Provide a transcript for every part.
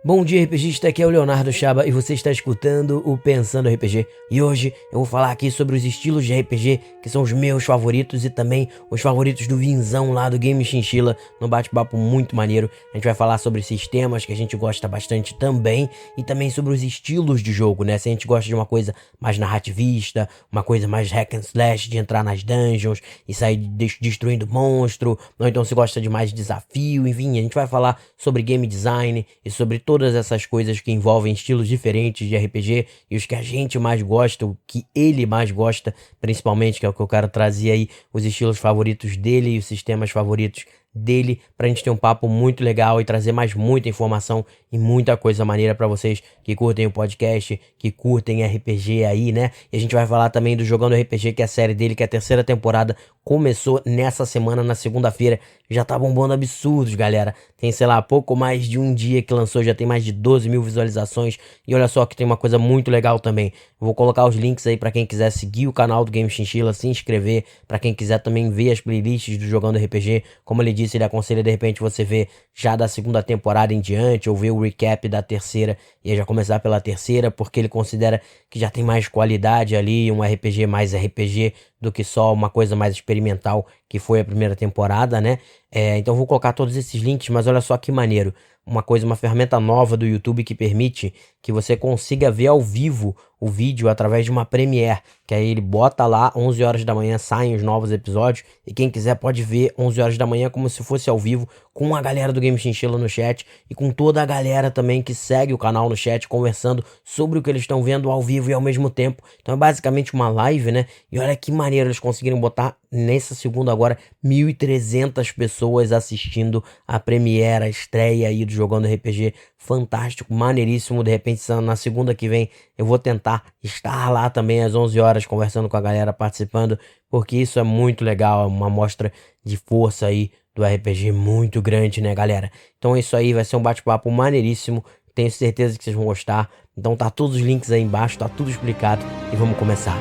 Bom dia, RPGista, aqui é o Leonardo Chaba e você está escutando o Pensando RPG. E hoje eu vou falar aqui sobre os estilos de RPG que são os meus favoritos e também os favoritos do Vinzão lá do Game Chinchilla, no bate-papo muito maneiro. A gente vai falar sobre sistemas que a gente gosta bastante também e também sobre os estilos de jogo, né? Se a gente gosta de uma coisa mais narrativista, uma coisa mais hack and slash, de entrar nas dungeons e sair destruindo monstro, ou então se gosta de mais desafio, enfim, a gente vai falar sobre game design e sobre todas essas coisas que envolvem estilos diferentes de RPG e os que a gente mais gosta, o que ele mais gosta, principalmente, que é o que eu quero trazer aí, os estilos favoritos dele e os sistemas favoritos dele, pra gente ter um papo muito legal e trazer mais muita informação e muita coisa maneira pra vocês que curtem o podcast, que curtem RPG aí, né? E a gente vai falar também do Jogando RPG, que é a série dele, que é a terceira temporada, começou nessa semana, na segunda-feira, já tá bombando absurdos, galera. Tem, sei lá, pouco mais de um dia que lançou, já tem mais de 12 mil visualizações, e olha só que tem uma coisa muito legal também. Eu vou colocar os links aí pra quem quiser seguir o canal do Game Chinchilla, se inscrever, pra quem quiser também ver as playlists do Jogando RPG, como ele disse, ele aconselha de repente você ver já da segunda temporada em diante, ou ver o recap da terceira e aí já começar pela terceira, porque ele considera que já tem mais qualidade ali, um RPG mais RPG do que só uma coisa mais experimental que foi a primeira temporada, né? Então eu vou colocar todos esses links, mas olha só que maneiro. Uma ferramenta nova do YouTube que permite que você consiga ver ao vivo o vídeo através de uma Premiere, que aí ele bota lá, 11 horas da manhã saem os novos episódios, e quem quiser pode ver 11 horas da manhã como se fosse ao vivo, com a galera do Game Chinchilla no chat, e com toda a galera também que segue o canal no chat, conversando sobre o que eles estão vendo ao vivo e ao mesmo tempo. Então é basicamente uma live, né? E olha que maneiro eles conseguiram botar nessa segunda agora 1.300 pessoas assistindo a Premiere, a estreia aí do Jogando RPG. Fantástico, maneiríssimo. De repente, na segunda que vem, eu vou tentar estar lá também às 11 horas, conversando com a galera, participando, porque isso é muito legal, é uma mostra de força aí do RPG muito grande, né, galera? Então é isso aí, vai ser um bate-papo maneiríssimo, tenho certeza que vocês vão gostar. Então tá todos os links aí embaixo, tá tudo explicado e vamos começar.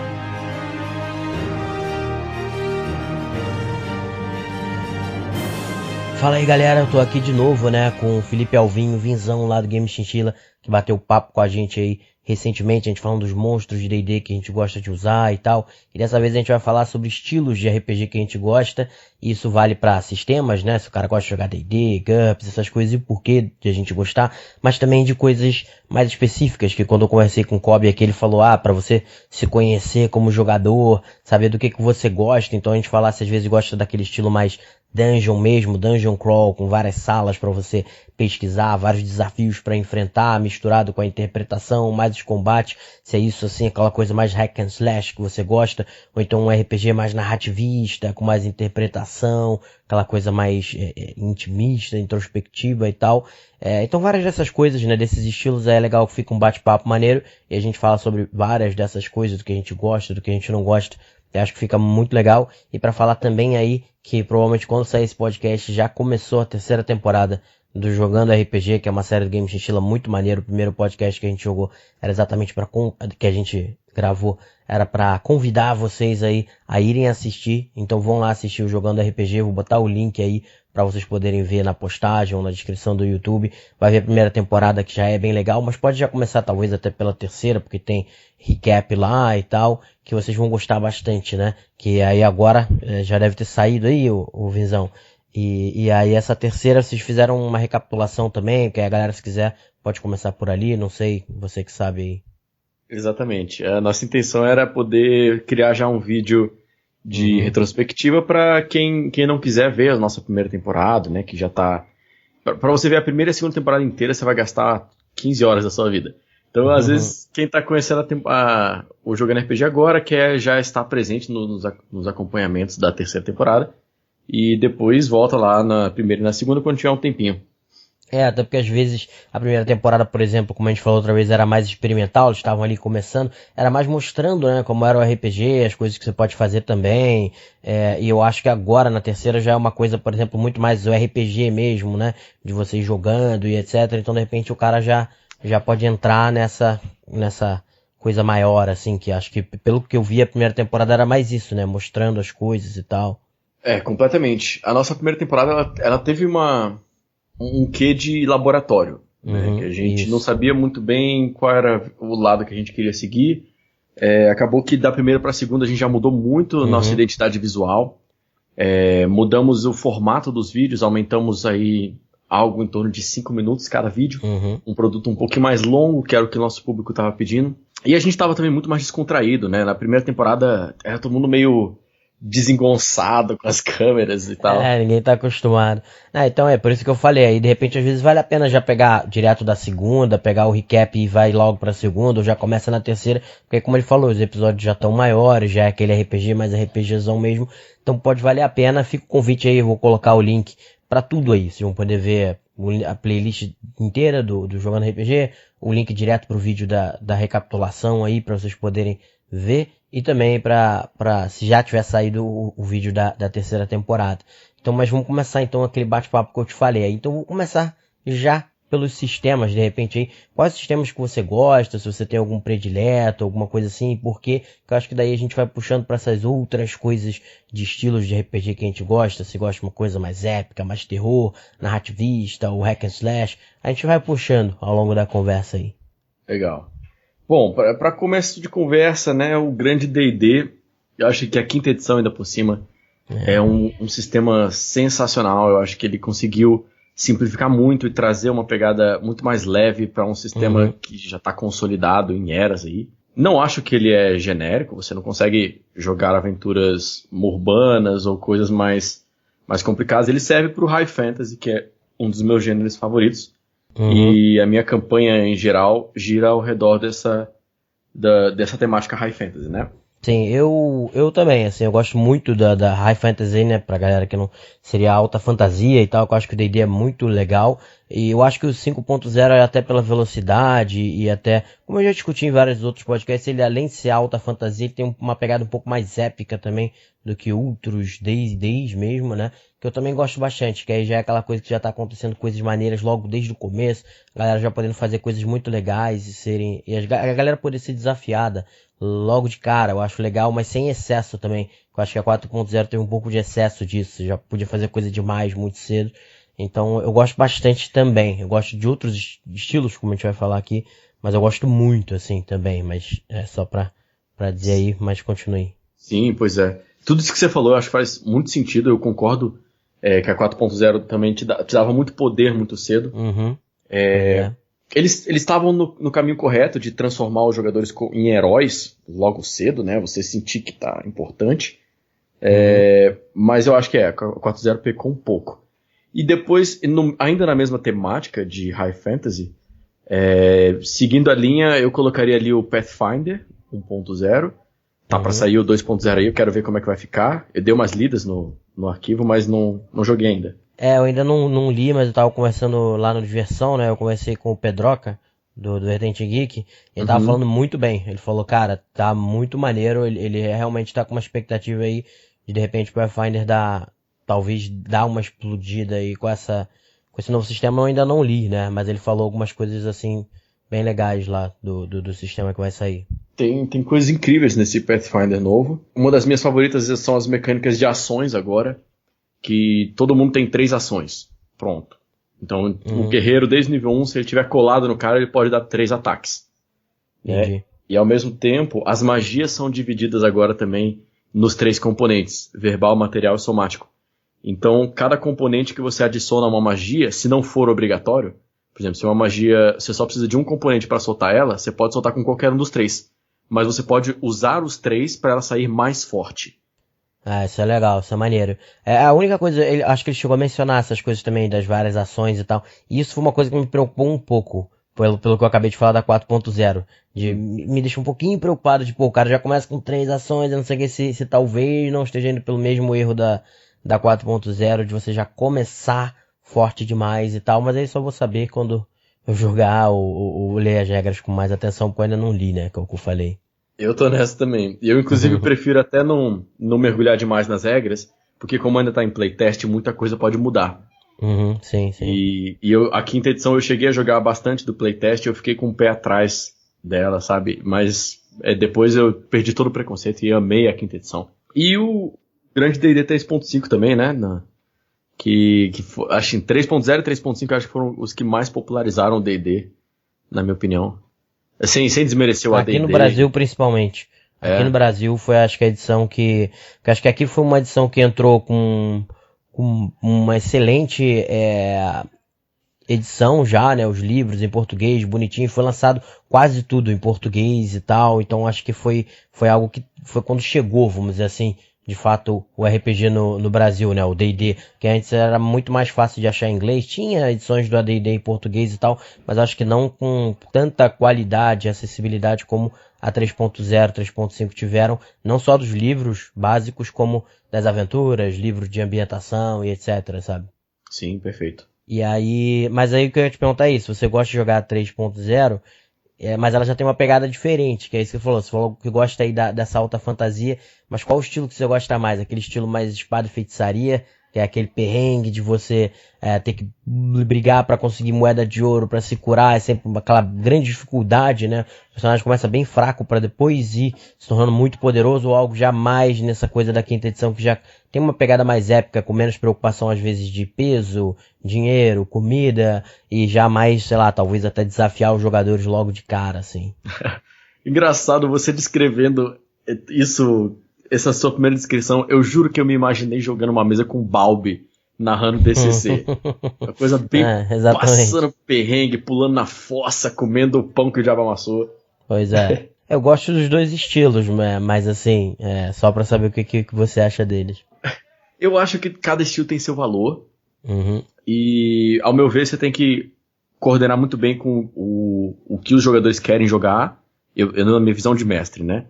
Fala aí, galera, eu tô aqui de novo, né, com o Felipe Alvinho, Vinzão lá do Game Chinchilla, que bateu papo com a gente aí recentemente, a gente falando dos monstros de D&D que a gente gosta de usar e tal, e dessa vez a gente vai falar sobre estilos de RPG que a gente gosta, e isso vale pra sistemas, né, se o cara gosta de jogar D&D, GURPS, essas coisas, e o porquê de a gente gostar, mas também de coisas mais específicas, que quando eu conversei com o Kobe aqui, ele falou, pra você se conhecer como jogador, saber do que você gosta, então a gente falar se às vezes gosta daquele estilo mais dungeon mesmo, dungeon crawl, com várias salas para você pesquisar, vários desafios para enfrentar, misturado com a interpretação, mais os combates, se é isso assim, aquela coisa mais hack and slash que você gosta, ou então um RPG mais narrativista, com mais interpretação, aquela coisa mais intimista, introspectiva e tal. Então várias dessas coisas, né, desses estilos é legal que fica um bate-papo maneiro, e a gente fala sobre várias dessas coisas, do que a gente gosta, do que a gente não gosta. Eu acho que fica muito legal. E pra falar também aí que provavelmente quando sair esse podcast já começou a terceira temporada do Jogando RPG, que é uma série do Game Chinchilla muito maneiro. O primeiro podcast que a gente jogou era exatamente que a gente gravou, era pra convidar vocês aí a irem assistir. Então vão lá assistir o Jogando RPG, vou botar o link aí pra vocês poderem ver na postagem ou na descrição do YouTube. Vai ver a primeira temporada, que já é bem legal, mas pode já começar talvez até pela terceira, porque tem recap lá e tal, que vocês vão gostar bastante, né? Que aí agora já deve ter saído aí o Vinzão. E aí essa terceira vocês fizeram uma recapitulação também, que a galera, se quiser, pode começar por ali, não sei, você que sabe aí. Exatamente. A nossa intenção era poder criar já um vídeo de retrospectiva para quem não quiser ver a nossa primeira temporada, né, que já tá... Para você ver a primeira e a segunda temporada inteira, você vai gastar 15 horas da sua vida. Então, às vezes, quem tá conhecendo o Jogando RPG agora quer já estar presente nos acompanhamentos da terceira temporada e depois volta lá na primeira e na segunda quando tiver um tempinho. Até porque às vezes a primeira temporada, por exemplo, como a gente falou outra vez, era mais experimental, eles estavam ali começando, era mais mostrando, né, como era o RPG, as coisas que você pode fazer também, e eu acho que agora na terceira já é uma coisa, por exemplo, muito mais o RPG mesmo, né, de vocês jogando e etc, então de repente o cara já pode entrar nessa coisa maior, assim, que acho que pelo que eu vi a primeira temporada era mais isso, né, mostrando as coisas e tal. Completamente. A nossa primeira temporada, ela teve um quê de laboratório. né? Que a gente não sabia muito bem qual era o lado que a gente queria seguir. Acabou que da primeira para a segunda a gente já mudou muito nossa identidade visual. Mudamos o formato dos vídeos, aumentamos aí algo em torno de 5 minutos cada vídeo. Um produto um pouquinho mais longo, que era o que o nosso público estava pedindo. E a gente estava também muito mais descontraído, né? Na primeira temporada era todo mundo meio desengonçado com as câmeras e tal. Ninguém tá acostumado. Então por isso que eu falei, aí de repente às vezes vale a pena já pegar direto da segunda, pegar o recap e vai logo pra segunda, ou já começa na terceira, porque como ele falou, os episódios já estão maiores, já é aquele RPG, mais RPGzão mesmo, então pode valer a pena. Fica o convite aí, eu vou colocar o link pra tudo aí, vocês vão poder ver a playlist inteira do Jogando RPG, o link direto pro vídeo da recapitulação aí, pra vocês poderem ver, e também pra se já tiver saído o vídeo da terceira temporada. Então, mas vamos começar então aquele bate-papo que eu te falei aí. Então vou começar já pelos sistemas, de repente aí. Quais sistemas que você gosta, se você tem algum predileto, alguma coisa assim, porque eu acho que daí a gente vai puxando para essas outras coisas de estilos de RPG que a gente gosta. Se gosta de uma coisa mais épica, mais terror, narrativista, ou hack and slash, a gente vai puxando ao longo da conversa aí. Legal. Bom, para começo de conversa, né, o grande D&D, eu acho que a quinta edição ainda por cima é um sistema sensacional. Eu acho que ele conseguiu simplificar muito e trazer uma pegada muito mais leve para um sistema que já está consolidado em eras aí. Não acho que ele é genérico, você não consegue jogar aventuras urbanas ou coisas mais complicadas. Ele serve para o High Fantasy, que é um dos meus gêneros favoritos. E a minha campanha em geral gira ao redor dessa temática High Fantasy, né? Sim, eu também, assim, eu gosto muito da High Fantasy, né, pra galera que não seria alta fantasia e tal, eu acho que o D&D é muito legal, e eu acho que o 5.0 é até pela velocidade e até, como eu já discuti em vários outros podcasts, ele além de ser alta fantasia, ele tem uma pegada um pouco mais épica também do que outros D&Ds mesmo, né, que eu também gosto bastante, que aí já é aquela coisa que já tá acontecendo coisas maneiras logo desde o começo, a galera já podendo fazer coisas muito legais e a galera poder ser desafiada logo de cara, eu acho legal, mas sem excesso também. Eu acho que a 4.0 teve um pouco de excesso disso, já podia fazer coisa demais muito cedo. Então eu gosto bastante também. Eu gosto de outros estilos, como a gente vai falar aqui, mas eu gosto muito assim também, mas é só pra dizer aí, mas continue. Sim, pois é. Tudo isso que você falou eu acho que faz muito sentido, eu concordo que a 4.0 também te dava muito poder muito cedo. Eles estavam no caminho correto de transformar os jogadores em heróis logo cedo, né? Você sentir que tá importante. Mas eu acho que a 4.0 pecou um pouco. E depois, ainda na mesma temática de High Fantasy, seguindo a linha, eu colocaria ali o Pathfinder 1.0. Tá pra sair o 2.0 aí, eu quero ver como é que vai ficar. Eu dei umas lidas no arquivo, mas não joguei ainda. Eu ainda não li, mas eu tava conversando lá no Diversão, né? Eu conversei com o Pedroca, do Vertente Geek, e ele tava falando muito bem. Ele falou, cara, tá muito maneiro, ele realmente tá com uma expectativa aí de repente o Pathfinder talvez dar uma explodida aí com esse novo sistema. Eu ainda não li, né? Mas ele falou algumas coisas assim, bem legais lá do sistema que vai sair. Tem coisas incríveis nesse Pathfinder novo. Uma das minhas favoritas são as mecânicas de ações agora, que todo mundo tem 3 ações. Pronto. Então, o guerreiro, desde o nível 1, se ele tiver colado no cara, ele pode dar 3 ataques. Entendi. E ao mesmo tempo, as magias são divididas agora também nos 3 componentes: verbal, material e somático. Então, cada componente que você adiciona a uma magia, se não for obrigatório, por exemplo, se uma magia, você só precisa de um componente para soltar ela, você pode soltar com qualquer um dos 3. Mas você pode usar os 3 para ela sair mais forte. Isso é legal, isso é maneiro. A única coisa, acho que ele chegou a mencionar essas coisas também, das várias ações e tal. E isso foi uma coisa que me preocupou um pouco, pelo que eu acabei de falar da 4.0. Me deixa um pouquinho preocupado, o cara já começa com 3 ações, eu não sei que se talvez não esteja indo pelo mesmo erro da 4.0, de você já começar forte demais e tal, mas aí só vou saber quando eu jogar ou ler as regras com mais atenção, porque eu ainda não li, né, que é o que eu falei. Eu tô nessa também. E eu, inclusive, prefiro até não mergulhar demais nas regras, porque como ainda tá em playtest, muita coisa pode mudar. Sim. E a quinta edição eu cheguei a jogar bastante do playtest, eu fiquei com o pé atrás dela, sabe? Mas depois eu perdi todo o preconceito e amei a quinta edição. E o grande D&D 3.5 também, né? acho que 3.0 e 3.5 acho que foram os que mais popularizaram o D&D, na minha opinião. Sem desmerecer o AD&D. Aqui no Brasil, principalmente. Aqui no Brasil foi, acho que a edição que acho que aqui foi uma edição que entrou com uma excelente edição já, né? Os livros em português, bonitinho. Foi lançado quase tudo em português e tal. Então acho que foi algo que foi quando chegou, vamos dizer assim, de fato, o RPG no Brasil, né? O D&D, que antes era muito mais fácil de achar em inglês. Tinha edições do AD&D em português e tal, mas acho que não com tanta qualidade e acessibilidade como a 3.0, 3.5 tiveram, não só dos livros básicos, como das aventuras, livros de ambientação e etc, sabe? Sim, perfeito. E aí, mas aí o que eu ia te perguntar é isso, você gosta de jogar 3.0, mas ela já tem uma pegada diferente, que é isso que você falou que gosta aí dessa alta fantasia, mas qual o estilo que você gosta mais? Aquele estilo mais espada e feitiçaria, que é aquele perrengue de você ter que brigar pra conseguir moeda de ouro pra se curar, é sempre aquela grande dificuldade, né? O personagem começa bem fraco pra depois ir se tornando muito poderoso, ou algo já mais nessa coisa da quinta edição que já tem uma pegada mais épica, com menos preocupação às vezes de peso, dinheiro, comida, e já mais, sei lá, talvez até desafiar os jogadores logo de cara, assim. Engraçado você descrevendo isso, essa sua primeira descrição, eu juro que eu me imaginei jogando uma mesa com Balbi, narrando DCC. Uma coisa bem passando perrengue, pulando na fossa, comendo o pão que o diabo amassou. Pois é. Eu gosto dos dois estilos, mas assim, só pra saber o que você acha deles. Eu acho que cada estilo tem seu valor. E, ao meu ver, você tem que coordenar muito bem com o que os jogadores querem jogar. Eu na minha visão de mestre, né?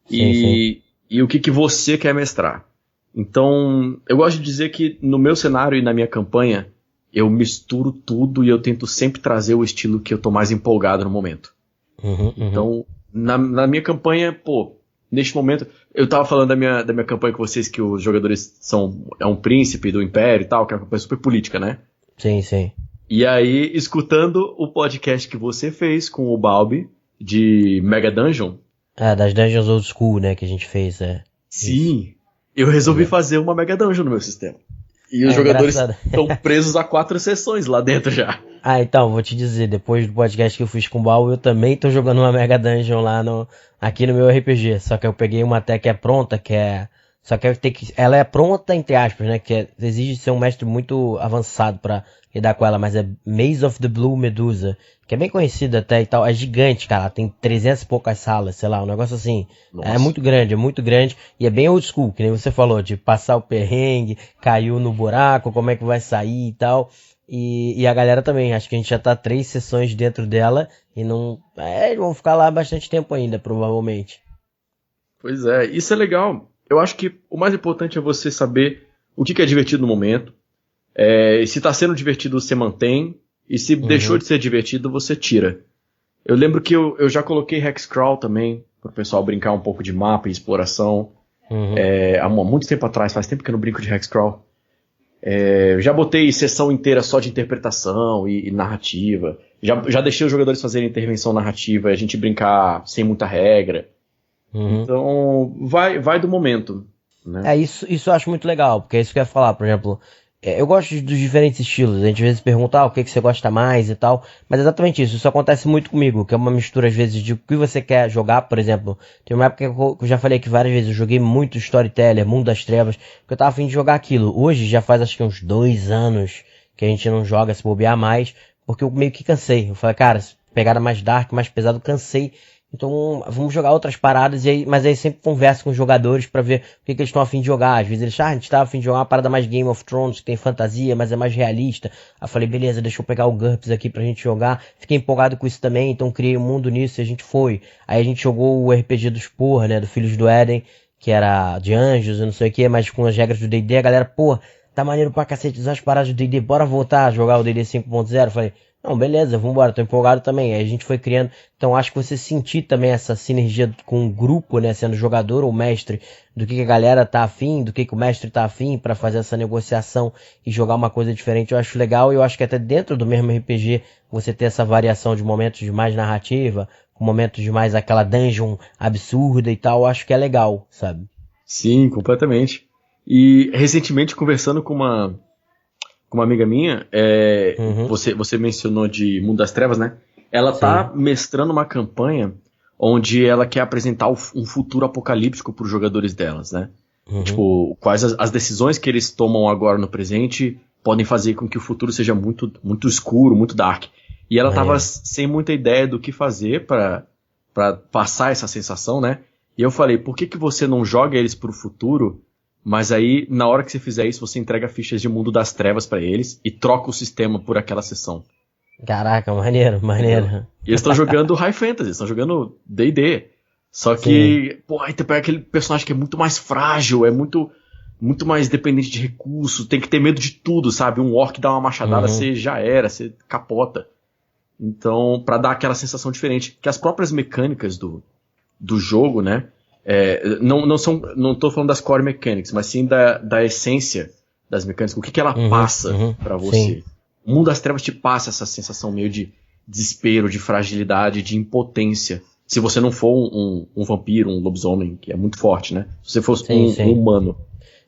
Sim. E o que você quer mestrar. Então, eu gosto de dizer que no meu cenário e na minha campanha, eu misturo tudo e eu tento sempre trazer o estilo que eu tô mais empolgado no momento. Então, na minha campanha, pô, neste momento, eu tava falando da minha campanha com vocês, que os jogadores é um príncipe do império e tal, que é uma campanha super política, né? Sim. E aí, escutando o podcast que você fez com o Balbi, de Mega Dungeon. Das Dungeons Old School, né, que a gente fez, Sim, isso. Eu resolvi fazer uma Mega Dungeon no meu sistema. E os jogadores estão presos a 4 sessões lá dentro já. Então, vou te dizer, depois do podcast que eu fiz com o Baú, eu também tô jogando uma Mega Dungeon lá aqui no meu RPG. Só que eu peguei uma até que é pronta, só que ela é pronta, entre aspas, né, exige ser um mestre muito avançado pra lidar com ela, mas é Maze of the Blue Medusa, que é bem conhecida até e tal, é gigante, cara, tem 300 e poucas salas, sei lá, um negócio assim. Nossa. É muito grande, e é bem old school, que nem você falou, de passar o perrengue, caiu no buraco, como é que vai sair e tal. E a galera também, acho que a gente já tá 3 sessões dentro dela, e não, vão ficar lá bastante tempo ainda, provavelmente. Pois é, isso é legal. Eu acho que o mais importante é você saber o que é divertido no momento. Se tá sendo divertido, você mantém. E se deixou de ser divertido, você tira. Eu lembro que eu já coloquei Hexcrawl também, pro pessoal brincar um pouco de mapa e exploração. Há muito tempo atrás, faz tempo que eu não brinco de Hexcrawl. Já botei sessão inteira só de interpretação e narrativa. Já deixei os jogadores fazerem intervenção narrativa e a gente brincar sem muita regra. Então, vai do momento, né? Isso eu acho muito legal, porque é isso que eu ia falar, por exemplo, eu gosto dos diferentes estilos, a gente às vezes pergunta o que você gosta mais e tal, mas é exatamente isso acontece muito comigo, que é uma mistura às vezes de o que você quer jogar, por exemplo, tem uma época que eu já falei aqui várias vezes, eu joguei muito Storyteller, Mundo das Trevas, porque eu tava a fim de jogar aquilo. Hoje já faz acho que uns 2 anos que a gente não joga, se bobear mais, porque eu meio que cansei, eu falei, cara, pegada mais dark, mais pesado, cansei. Então, vamos jogar outras paradas, mas aí sempre converso com os jogadores pra ver o que eles estão a fim de jogar. Às vezes eles, a gente tá a fim de jogar uma parada mais Game of Thrones, que tem fantasia, mas é mais realista. Aí eu falei, beleza, deixa eu pegar o GURPS aqui pra gente jogar. Fiquei empolgado com isso também, então criei um mundo nisso e a gente foi. Aí a gente jogou o RPG do Spor, né, do Filhos do Éden, que era de anjos e não sei o que, mas com as regras do D&D, a galera, tá maneiro pra cacete usar as paradas do D&D, bora voltar a jogar o D&D 5.0. Falei, não, beleza, vambora, tô empolgado também. Aí a gente foi criando, então acho que você sentir também essa sinergia com o grupo, né, sendo jogador ou mestre, do que a galera tá afim, do que o mestre tá afim pra fazer essa negociação e jogar uma coisa diferente, eu acho legal. E eu acho que até dentro do mesmo RPG, você ter essa variação de momentos de mais narrativa, com momentos de mais aquela dungeon absurda e tal, eu acho que é legal, sabe? Sim, completamente. E recentemente conversando com uma com uma amiga minha, você mencionou de Mundo das Trevas, né? Ela tá mestrando uma campanha onde ela quer apresentar um futuro apocalíptico para os jogadores delas, né? Tipo, quais as decisões que eles tomam agora no presente podem fazer com que o futuro seja muito, muito escuro, muito dark. E ela tava sem muita ideia do que fazer para passar essa sensação, né? E eu falei, por que você não joga eles pro futuro, mas aí, na hora que você fizer isso, você entrega fichas de Mundo das Trevas para eles e troca o sistema por aquela sessão. Caraca, maneiro. E eles estão jogando High Fantasy, estão jogando D&D. Só que, pô, aí tu pega aquele personagem que é muito mais frágil, é muito mais dependente de recursos, tem que ter medo de tudo, sabe? Um orc dá uma machadada, você já era, você capota. Então, pra dar aquela sensação diferente, que as próprias mecânicas do jogo, né? Não tô falando das core mechanics, mas sim da essência das mecânicas, o que ela passa pra você. Sim. O Mundo das Trevas te passa essa sensação meio de desespero, de fragilidade, de impotência. Se você não for um vampiro, um lobisomem, que é muito forte, né? Se você fosse um humano.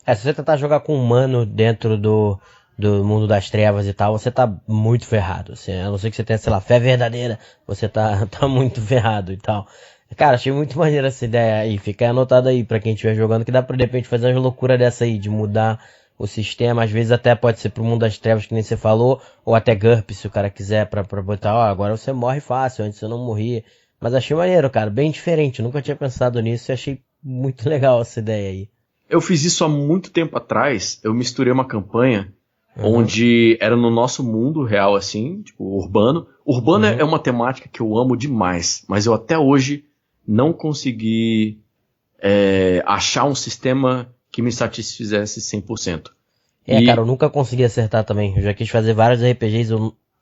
Se você tentar jogar com um humano dentro do Mundo das Trevas e tal, você tá muito ferrado. A não ser que você tenha, sei lá, fé verdadeira, você tá muito ferrado e tal. Cara, achei muito maneiro essa ideia aí. Fica anotado aí pra quem estiver jogando, que dá pra de repente fazer uma loucura dessa aí, de mudar o sistema. Às vezes até pode ser pro Mundo das Trevas, que nem você falou, ou até GURP, se o cara quiser, pra botar, agora você morre fácil, antes você não morria. Mas achei maneiro, cara, bem diferente. Nunca tinha pensado nisso e achei muito legal essa ideia aí. Eu fiz isso há muito tempo atrás. Eu misturei uma campanha onde era no nosso mundo real, assim, tipo, urbano. Urbano é uma temática que eu amo demais, mas eu até hoje não consegui achar um sistema que me satisfizesse 100%. Cara, eu nunca consegui acertar também. Eu já quis fazer vários RPGs,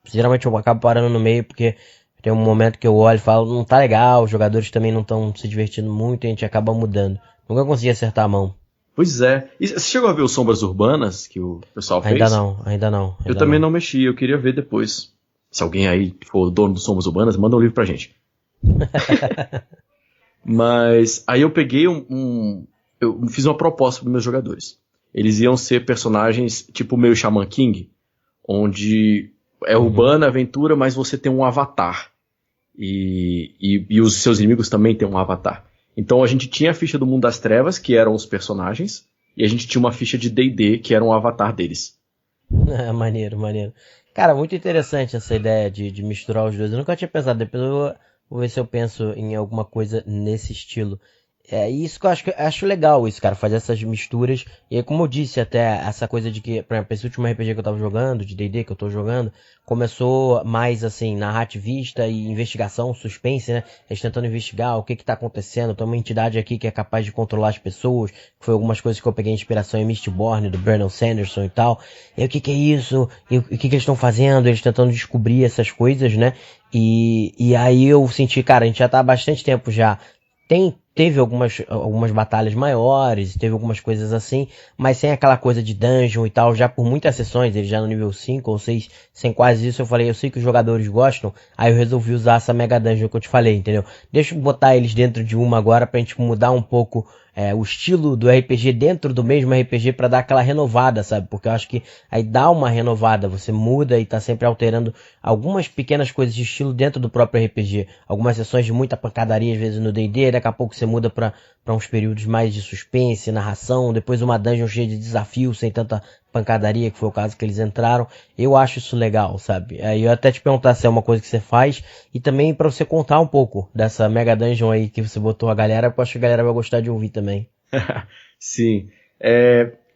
geralmente eu acabo parando no meio, porque tem um momento que eu olho e falo, não tá legal, os jogadores também não estão se divertindo muito e a gente acaba mudando. Nunca consegui acertar a mão. Pois é. E você chegou a ver o Sombras Urbanas que o pessoal fez? Ainda não. Eu também não mexi, eu queria ver depois. Se alguém aí for dono do Sombras Urbanas, manda um livro pra gente. Mas aí eu peguei eu fiz uma proposta para meus jogadores. Eles iam ser personagens tipo meio Shaman King, onde é urbana, aventura, mas você tem um avatar. E os seus inimigos também têm um avatar. Então a gente tinha a ficha do Mundo das Trevas, que eram os personagens, e a gente tinha uma ficha de D&D, que era um avatar deles. Maneiro. Cara, muito interessante essa ideia de misturar os dois. Eu nunca tinha pensado, depois eu vou ver se eu penso em alguma coisa nesse estilo. Isso que eu acho legal isso, cara, fazer essas misturas. E aí, como eu disse, até essa coisa de que, por exemplo, esse último RPG que eu tava jogando, de D&D que eu tô jogando, começou mais assim, narrativista e investigação, suspense, né? Eles tentando investigar o que tá acontecendo. Tem uma entidade aqui que é capaz de controlar as pessoas, que foi algumas coisas que eu peguei inspiração em Mistborn, do Brandon Sanderson e tal. E o que é isso? E o que eles estão fazendo? Eles tentando descobrir essas coisas, né? E aí eu senti, cara, a gente já tá há bastante tempo já. Teve algumas batalhas maiores, teve algumas coisas assim, mas sem aquela coisa de dungeon e tal, já por muitas sessões, ele já no nível 5 ou 6, sem quase isso, eu falei, eu sei que os jogadores gostam, aí eu resolvi usar essa mega dungeon que eu te falei, entendeu? Deixa eu botar eles dentro de uma agora pra gente mudar um pouco o estilo do RPG dentro do mesmo RPG pra dar aquela renovada, sabe? Porque eu acho que aí dá uma renovada, você muda e tá sempre alterando algumas pequenas coisas de estilo dentro do próprio RPG. Algumas sessões de muita pancadaria, às vezes no D&D, daqui a pouco você muda pra uns períodos mais de suspense, narração, depois uma dungeon cheia de desafios, sem tanta pancadaria, que foi o caso que eles entraram. Eu acho isso legal, sabe? Aí eu até te perguntar se é uma coisa que você faz, e também pra você contar um pouco dessa mega dungeon aí que você botou a galera, eu acho que a galera vai gostar de ouvir também. Sim.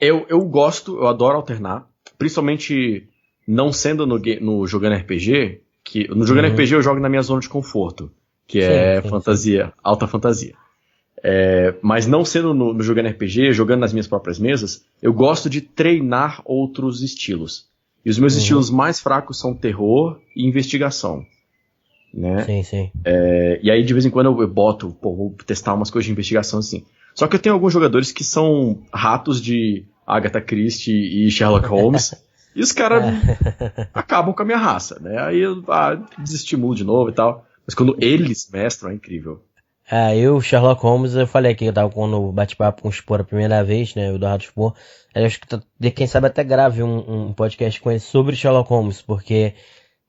Eu gosto, eu adoro alternar, principalmente não sendo no jogando RPG, que no jogando RPG eu jogo na minha zona de conforto, que é fantasia, alta fantasia. Mas não sendo no jogando RPG, jogando nas minhas próprias mesas, eu gosto de treinar outros estilos. E os meus estilos mais fracos são terror e investigação. Né? Sim. E aí de vez em quando eu boto, vou testar umas coisas de investigação assim. Só que eu tenho alguns jogadores que são ratos de Agatha Christie e Sherlock Holmes. E os caras acabam com a minha raça, né? Aí eu desestimulo de novo e tal. Mas quando eles mestram, é incrível. Eu, Sherlock Holmes, eu falei aqui, eu tava quando bate-papo com o Spor a primeira vez, né, o do Rato Spor, eu acho que quem sabe até grave um podcast com ele sobre Sherlock Holmes, porque,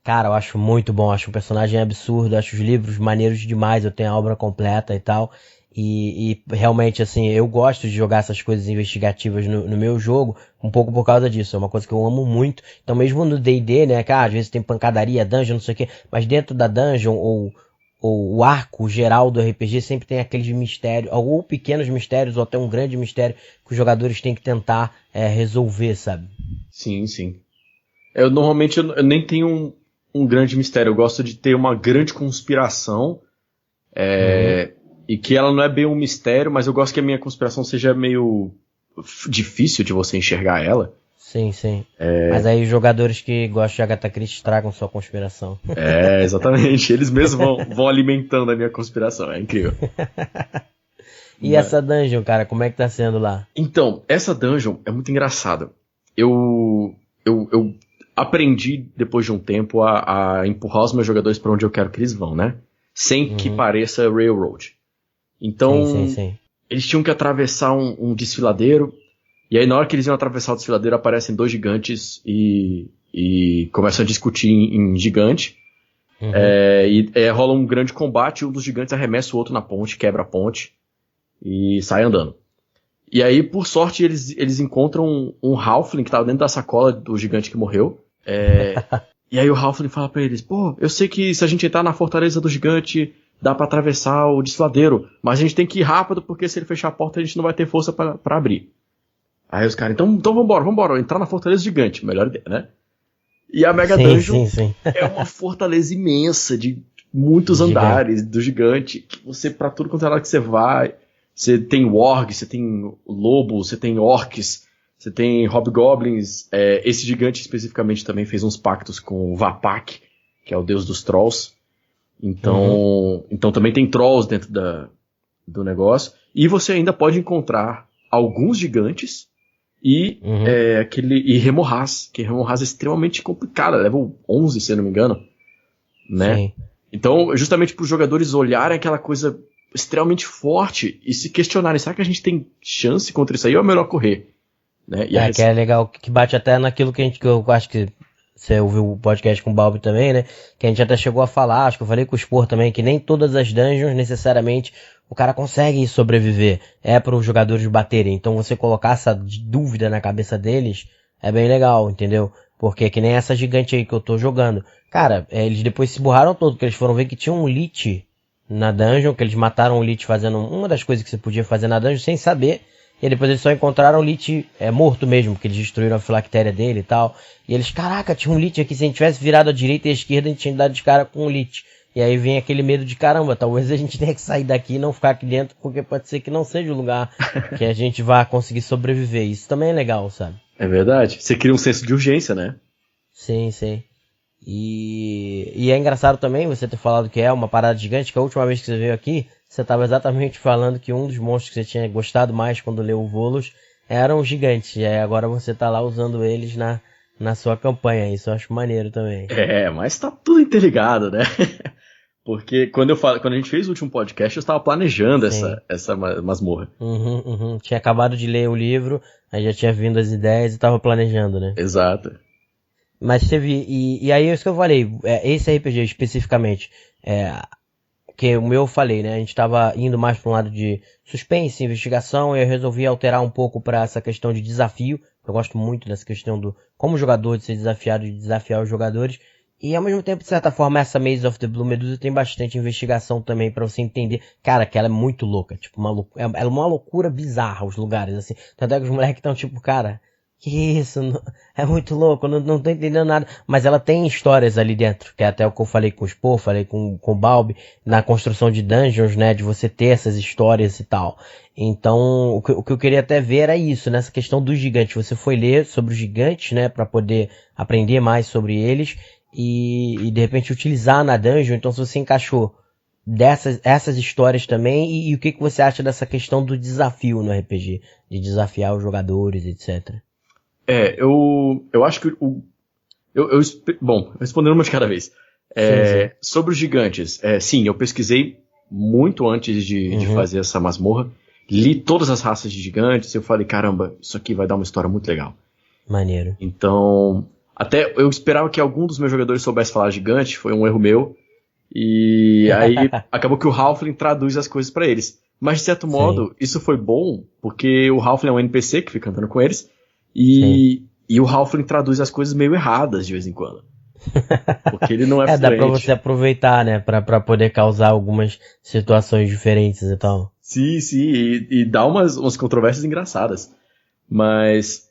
cara, eu acho muito bom, acho o personagem absurdo, acho os livros maneiros demais, eu tenho a obra completa e tal, e realmente, assim, eu gosto de jogar essas coisas investigativas no meu jogo, um pouco por causa disso, é uma coisa que eu amo muito, então mesmo no D&D, né, que às vezes tem pancadaria, dungeon, não sei o quê, mas dentro da dungeon, ou o arco geral do RPG sempre tem aqueles mistérios, ou pequenos mistérios, ou até um grande mistério que os jogadores têm que tentar resolver, sabe? Sim, sim. Eu nem tenho um grande mistério, eu gosto de ter uma grande conspiração, e que ela não é bem um mistério, mas eu gosto que a minha conspiração seja meio difícil de você enxergar ela. Sim, sim. Mas aí os jogadores que gostam de Agatha Christie estragam sua conspiração. Exatamente. Eles mesmos vão alimentando a minha conspiração. É incrível. E essa dungeon, cara, como é que tá sendo lá? Então, essa dungeon é muito engraçada. Eu aprendi, depois de um tempo, a empurrar os meus jogadores para onde eu quero que eles vão, né? Sem que pareça Railroad. Então, Sim. Eles tinham que atravessar um desfiladeiro. E aí, na hora que eles iam atravessar o desfiladeiro, aparecem dois gigantes e começam a discutir em gigante. Rola um grande combate, um dos gigantes arremessa o outro na ponte, quebra a ponte e sai andando. E aí, por sorte, eles encontram um Halfling que estava dentro da sacola do gigante que morreu. E aí o Halfling fala pra eles, pô, eu sei que se a gente entrar na fortaleza do gigante, dá pra atravessar o desfiladeiro, mas a gente tem que ir rápido, porque se ele fechar a porta, a gente não vai ter força pra abrir. Aí os caras, então vambora, entrar na fortaleza gigante, melhor ideia, né? E a Mega Dungeon é uma fortaleza imensa, de muitos andares do gigante, que você, pra tudo quanto é lado que você vai, você tem wargs, você tem lobos, você tem orcs, você tem hobgoblins, esse gigante especificamente também fez uns pactos com o Vapak, que é o deus dos trolls, então também tem trolls dentro do negócio, e você ainda pode encontrar alguns gigantes, e Remorhaz, que Remorhaz é extremamente complicada, level 11, se eu não me engano, né? Sim. Então, justamente para os jogadores olharem aquela coisa extremamente forte e se questionarem, será que a gente tem chance contra isso aí ou é melhor correr? Né? Que é legal, que bate até naquilo que eu acho que você ouviu o podcast com o Balbi também, né? Que a gente até chegou a falar, acho que eu falei com o Spor também, que nem todas as dungeons necessariamente o cara consegue sobreviver. É para os jogadores baterem. Então você colocar essa dúvida na cabeça deles é bem legal, entendeu? Porque que nem essa gigante aí que eu tô jogando. Cara, eles depois se burraram todo, porque eles foram ver que tinha um Lich na dungeon, que eles mataram o Lich fazendo uma das coisas que você podia fazer na dungeon sem saber. E depois eles só encontraram o Lich morto mesmo, porque eles destruíram a filactéria dele e tal. E eles, caraca, tinha um Lich aqui, se a gente tivesse virado à direita e à esquerda, a gente tinha dado de cara com o Lich. E aí vem aquele medo de caramba, talvez a gente tenha que sair daqui e não ficar aqui dentro, porque pode ser que não seja o lugar que a gente vá conseguir sobreviver. Isso também é legal, sabe? É verdade. Você cria um senso de urgência, né? Sim. E é engraçado também você ter falado que é uma parada gigante, que a última vez que você veio aqui, você estava exatamente falando que um dos monstros que você tinha gostado mais quando leu o Volos eram os gigantes. E aí agora você tá lá usando eles na sua campanha. Isso eu acho maneiro também. Mas tá tudo interligado, né? Porque quando a gente fez o último podcast, eu estava planejando essa masmorra. Tinha acabado de ler o livro, aí já tinha vindo as ideias e estava planejando, né? Exato. Mas teve... E aí é isso que eu falei. Esse RPG especificamente... que o meu eu falei, né? A gente tava indo mais para um lado de suspense, investigação, e eu resolvi alterar um pouco para essa questão de desafio. Eu gosto muito dessa questão do como jogador de ser desafiado e desafiar os jogadores. E ao mesmo tempo, de certa forma, essa Maze of the Blue Medusa tem bastante investigação também para você entender, cara, que ela é muito louca, tipo, ela é uma loucura bizarra os lugares, assim. Tanto é que os moleques estão tipo, cara, que isso, é muito louco, não tô entendendo nada. Mas ela tem histórias ali dentro, que é até o que eu falei com o Spor, falei com o Balbi, na construção de dungeons, né, de você ter essas histórias e tal. Então, o que eu queria até ver era isso, nessa questão dos gigantes. Você foi ler sobre os gigantes, né, pra poder aprender mais sobre eles e de repente utilizar na dungeon. Então, se você encaixou essas histórias também, e o que você acha dessa questão do desafio no RPG, de desafiar os jogadores, etc. Eu acho que bom, respondendo uma de cada vez. Sim. Sobre os gigantes, sim, eu pesquisei muito antes de fazer essa masmorra. Li todas as raças de gigantes e eu falei, caramba, isso aqui vai dar uma história muito legal. Maneiro. Então, até eu esperava que algum dos meus jogadores soubesse falar gigante, foi um erro meu. E aí acabou que o Halfling traduz as coisas pra eles. Mas de certo modo, isso foi bom, porque o Halfling é um NPC que fica andando com eles. E o Halfling traduz as coisas meio erradas de vez em quando. Porque ele não é fluente. Dá pra você aproveitar, né? Pra poder causar algumas situações diferentes e tal. Sim, e dá umas controvérsias engraçadas. Mas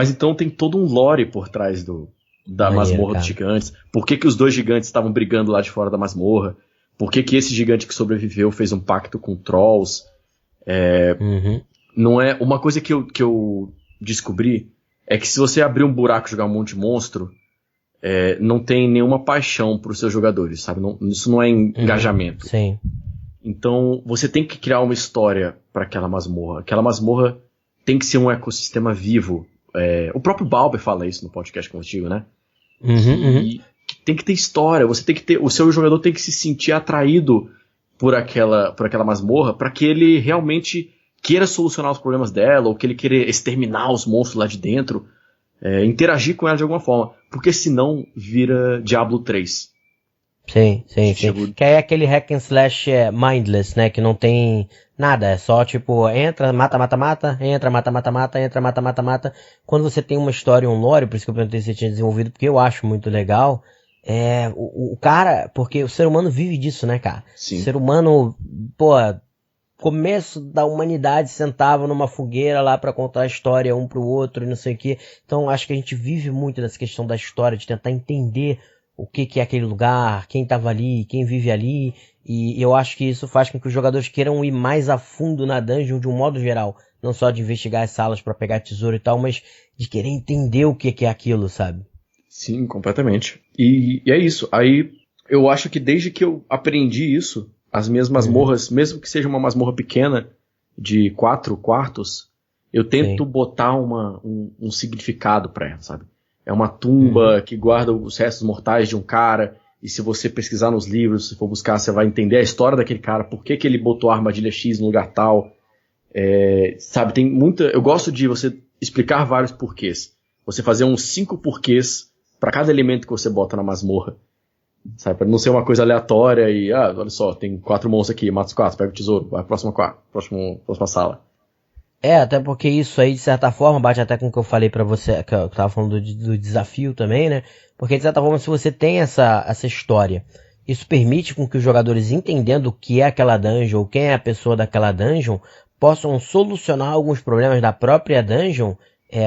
então tem todo um lore por trás da masmorra dos gigantes. Por que os dois gigantes estavam brigando lá de fora da masmorra? Por que esse gigante que sobreviveu fez um pacto com trolls? Não é uma coisa que eu descobri é que se você abrir um buraco e jogar um monte de monstro, não tem nenhuma paixão para os seus jogadores, sabe? Isso não é engajamento. Sim. Então, você tem que criar uma história para aquela masmorra. Aquela masmorra tem que ser um ecossistema vivo. O próprio Balber fala isso no podcast contigo, né? Que tem que ter história. Você tem que ter, o seu jogador tem que se sentir atraído por aquela masmorra para que ele realmente queira solucionar os problemas dela, ou que ele queira exterminar os monstros lá de dentro, interagir com ela de alguma forma. Porque senão vira Diablo 3. Sim. Que é aquele hack and slash mindless, né? Que não tem nada, é só tipo, entra, mata, entra, mata. Quando você tem uma história e um lore, por isso que eu perguntei se você tinha desenvolvido, porque eu acho muito legal, o cara, porque o ser humano vive disso, né, cara? Sim. O ser humano, começo da humanidade sentava numa fogueira lá pra contar a história um pro outro e não sei o que. Então acho que a gente vive muito dessa questão da história, de tentar entender o que é aquele lugar, quem tava ali, quem vive ali, e eu acho que isso faz com que os jogadores queiram ir mais a fundo na dungeon de um modo geral, não só de investigar as salas pra pegar tesouro e tal, mas de querer entender o que é aquilo, sabe? Sim, completamente. E é isso, aí eu acho que desde que eu aprendi isso, as minhas masmorras, mesmo que seja uma masmorra pequena, de 4 quartos, eu tento botar um significado pra ela, sabe? É uma tumba que guarda os restos mortais de um cara, e se você pesquisar nos livros, se for buscar, você vai entender a história daquele cara, por que ele botou a armadilha X no lugar tal. Sabe, tem muita... Eu gosto de você explicar vários porquês. Você fazer uns 5 porquês para cada elemento que você bota na masmorra. Sabe, pra não ser uma coisa aleatória e, olha só, tem 4 monstros aqui, mata os 4, pega o tesouro, vai pra próxima sala. Até porque isso aí, de certa forma, bate até com o que eu falei pra você, que eu tava falando do desafio também, né? Porque, de certa forma, se você tem essa história, isso permite com que os jogadores, entendendo o que é aquela dungeon, ou quem é a pessoa daquela dungeon, possam solucionar alguns problemas da própria dungeon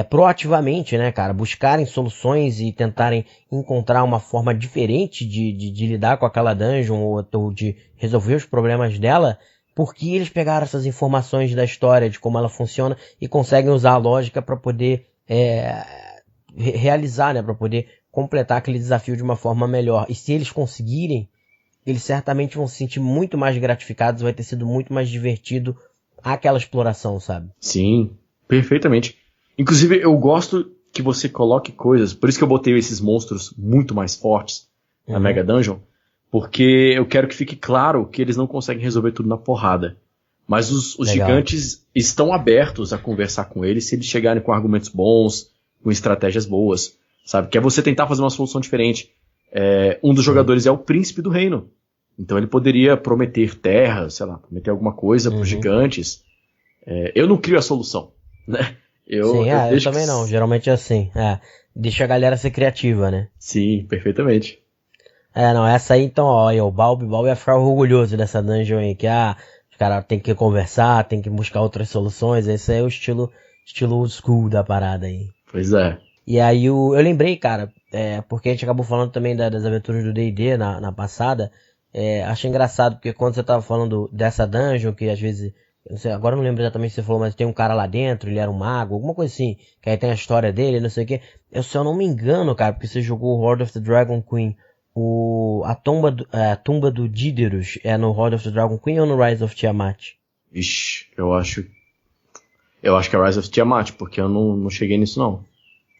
proativamente, né, cara? Buscarem soluções e tentarem encontrar uma forma diferente de lidar com aquela dungeon ou de resolver os problemas dela, porque eles pegaram essas informações da história, de como ela funciona, e conseguem usar a lógica para poder realizar, né, para poder completar aquele desafio de uma forma melhor. E se eles conseguirem, eles certamente vão se sentir muito mais gratificados, vai ter sido muito mais divertido aquela exploração, sabe? Sim, perfeitamente. Inclusive, eu gosto que você coloque coisas, por isso que eu botei esses monstros muito mais fortes na Mega Dungeon, porque eu quero que fique claro que eles não conseguem resolver tudo na porrada. Mas os gigantes estão abertos a conversar com eles se eles chegarem com argumentos bons, com estratégias boas, sabe? Que é você tentar fazer uma solução diferente. Um dos jogadores é o príncipe do reino. Então ele poderia prometer terra, sei lá, prometer alguma coisa para os gigantes. Eu não crio a solução, né? Eu também não. Geralmente é assim. Deixa a galera ser criativa, né? Sim, perfeitamente. Essa aí então, o Balbi ia ficar orgulhoso dessa dungeon aí, que os caras tem que conversar, tem que buscar outras soluções, esse é o estilo old school da parada aí. Pois é. E aí eu lembrei, cara, porque a gente acabou falando também das aventuras do D&D na passada, achei engraçado, porque quando você tava falando dessa dungeon, que às vezes, eu não sei, agora eu não lembro exatamente o que você falou, mas tem um cara lá dentro, ele era um mago, alguma coisa assim, que aí tem a história dele, não sei o que, se eu não me engano, cara, porque você jogou Horde of the Dragon Queen, a tumba do Díderos é no Horde of the Dragon Queen ou no Rise of Tiamat? Ixi, eu acho que é Rise of Tiamat, porque eu não cheguei nisso não.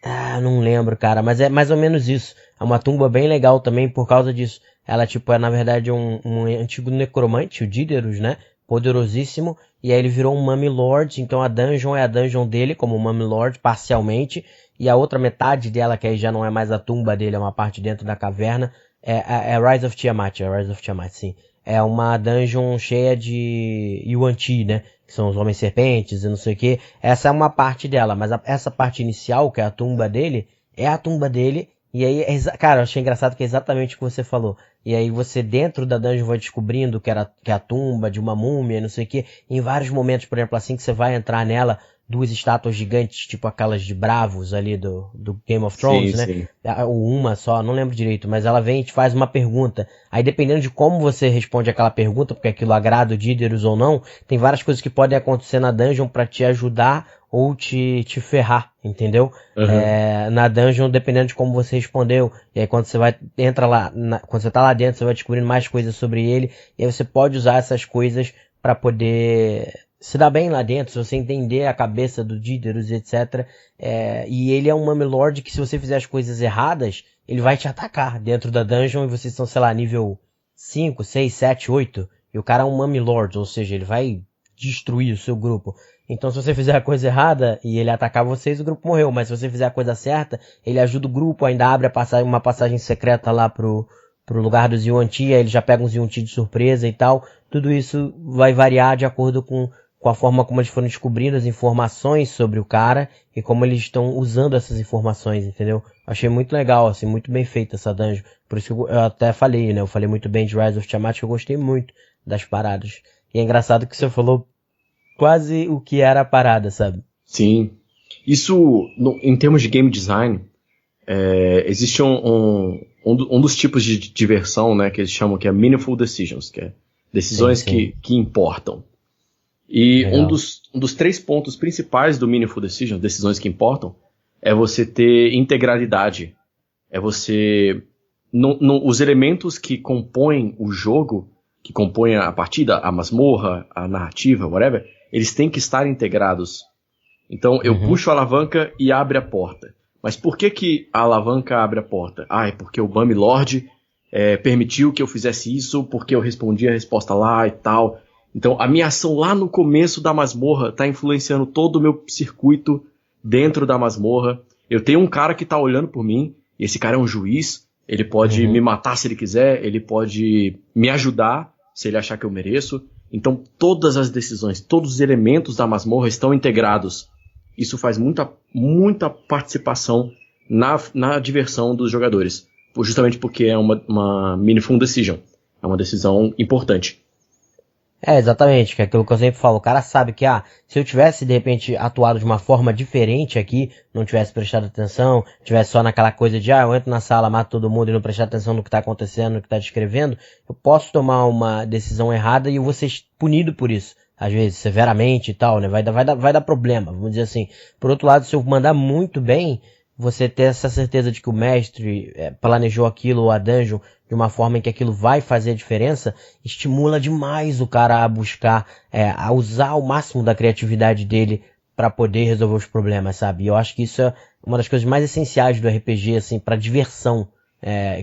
Ah, não lembro, cara, mas é mais ou menos isso. É uma tumba bem legal também por causa disso. Ela, tipo, é na verdade um antigo necromante, o Díderos, né? Poderosíssimo. E aí ele virou um Mummy Lord, então a dungeon é a dungeon dele, como Mummy Lord, parcialmente. E a outra metade dela, que aí já não é mais a tumba dele, é uma parte dentro da caverna, é Rise of Tiamat, é Rise of Tiamat, sim. É uma dungeon cheia de Yuan-Ti, né? Que são os Homens-Serpentes e não sei o que. Essa é uma parte dela, mas essa parte inicial, que é a tumba dele, é a tumba dele. E aí, cara, eu achei engraçado que é exatamente o que você falou. E aí você dentro da dungeon vai descobrindo que é a tumba de uma múmia, não sei o que. Em vários momentos, por exemplo, assim que você vai entrar nela, duas estátuas gigantes, tipo aquelas de Bravos ali do Game of Thrones, Sim, né? sim. Ou uma só, não lembro direito, mas ela vem e te faz uma pergunta. Aí dependendo de como você responde aquela pergunta, porque aquilo agrada o Díderos ou não, tem várias coisas que podem acontecer na dungeon pra te ajudar ou te ferrar, entendeu? Uhum. Na dungeon, dependendo de como você respondeu. E aí quando você entra lá, quando você tá lá dentro, você vai descobrindo mais coisas sobre ele, e aí você pode usar essas coisas pra poder se dar bem lá dentro, se você entender a cabeça do Díderos, etc. E ele é um Mummy Lord que se você fizer as coisas erradas, ele vai te atacar dentro da dungeon e vocês estão, sei lá, nível 5, 6, 7, 8. E o cara é um Mummy Lord, ou seja, ele vai destruir o seu grupo. Então se você fizer a coisa errada e ele atacar vocês, o grupo morreu. Mas se você fizer a coisa certa, ele ajuda o grupo, ainda abre uma passagem secreta lá pro lugar dos Yuan-Ti, aí ele já pega uns Yuan-Ti de surpresa e tal. Tudo isso vai variar de acordo com a forma como eles foram descobrindo as informações sobre o cara e como eles estão usando essas informações, entendeu? Achei muito legal, assim, muito bem feita essa dungeon. Por isso que eu até falei, né? Eu falei muito bem de Rise of Tiamat, que eu gostei muito das paradas. E é engraçado que você falou quase o que era a parada, sabe? Sim. Isso, em termos de game design, existe um dos tipos de diversão, né, que eles chamam que é meaningful decisions, que é decisões Sim. que importam. E um Legal. dos 3 pontos principais do meaningful decision, decisões que importam, é você ter integralidade. É você... os elementos que compõem o jogo, que compõem a partida, a masmorra, a narrativa, whatever, eles têm que estar integrados. Então eu puxo a alavanca e abre a porta. Mas por que a alavanca abre a porta? Ah, é porque o Mummy Lord permitiu que eu fizesse isso, porque eu respondi a resposta lá e tal. Então, a minha ação lá no começo da masmorra está influenciando todo o meu circuito dentro da masmorra. Eu tenho um cara que está olhando por mim, e esse cara é um juiz, ele pode me matar se ele quiser, ele pode me ajudar se ele achar que eu mereço. Então, todas as decisões, todos os elementos da masmorra estão integrados. Isso faz muita participação na diversão dos jogadores, justamente porque é uma meaningful decision, é uma decisão importante. Exatamente, que é aquilo que eu sempre falo, o cara sabe que, se eu tivesse, de repente, atuado de uma forma diferente aqui, não tivesse prestado atenção, tivesse só naquela coisa de, eu entro na sala, mato todo mundo e não prestar atenção no que tá acontecendo, no que tá descrevendo, eu posso tomar uma decisão errada e eu vou ser punido por isso. Às vezes, severamente e tal, né? Vai dar problema, vamos dizer assim. Por outro lado, se eu mandar muito bem, você ter essa certeza de que o mestre planejou aquilo ou a dungeon de uma forma em que aquilo vai fazer a diferença, estimula demais o cara a buscar, a usar ao máximo da criatividade dele para poder resolver os problemas, sabe? E eu acho que isso é uma das coisas mais essenciais do RPG, assim, para diversão.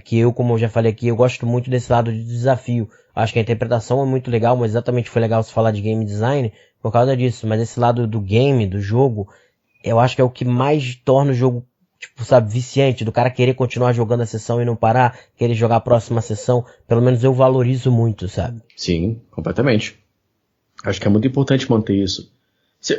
Que eu, como eu já falei aqui, eu gosto muito desse lado de desafio. Acho que a interpretação é muito legal, mas exatamente foi legal você falar de game design por causa disso. Mas esse lado do game, do jogo, eu acho que é o que mais torna o jogo, tipo, sabe, viciante, do cara querer continuar jogando a sessão e não parar, querer jogar a próxima sessão. Pelo menos eu valorizo muito, sabe? Sim, completamente. Acho que é muito importante manter isso.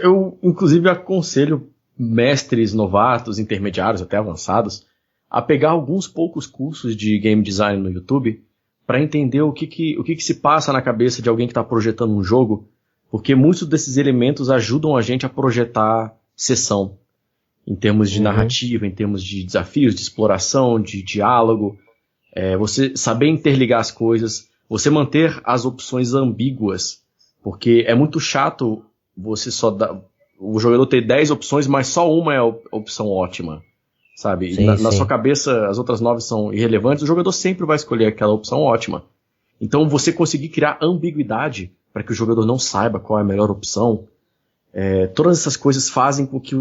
Eu, inclusive, aconselho mestres novatos, intermediários, até avançados, a pegar alguns poucos cursos de game design no YouTube para entender o que se passa na cabeça de alguém que está projetando um jogo, porque muitos desses elementos ajudam a gente a projetar sessão, em termos de narrativa, em termos de desafios, de exploração, de diálogo, você saber interligar as coisas, você manter as opções ambíguas, porque é muito chato você o jogador ter 10 opções, mas só uma é a opção ótima, sabe? Sim, Na sim. sua cabeça as outras 9 são irrelevantes, o jogador sempre vai escolher aquela opção ótima. Então você conseguir criar ambiguidade para que o jogador não saiba qual é a melhor opção, Todas essas coisas fazem com que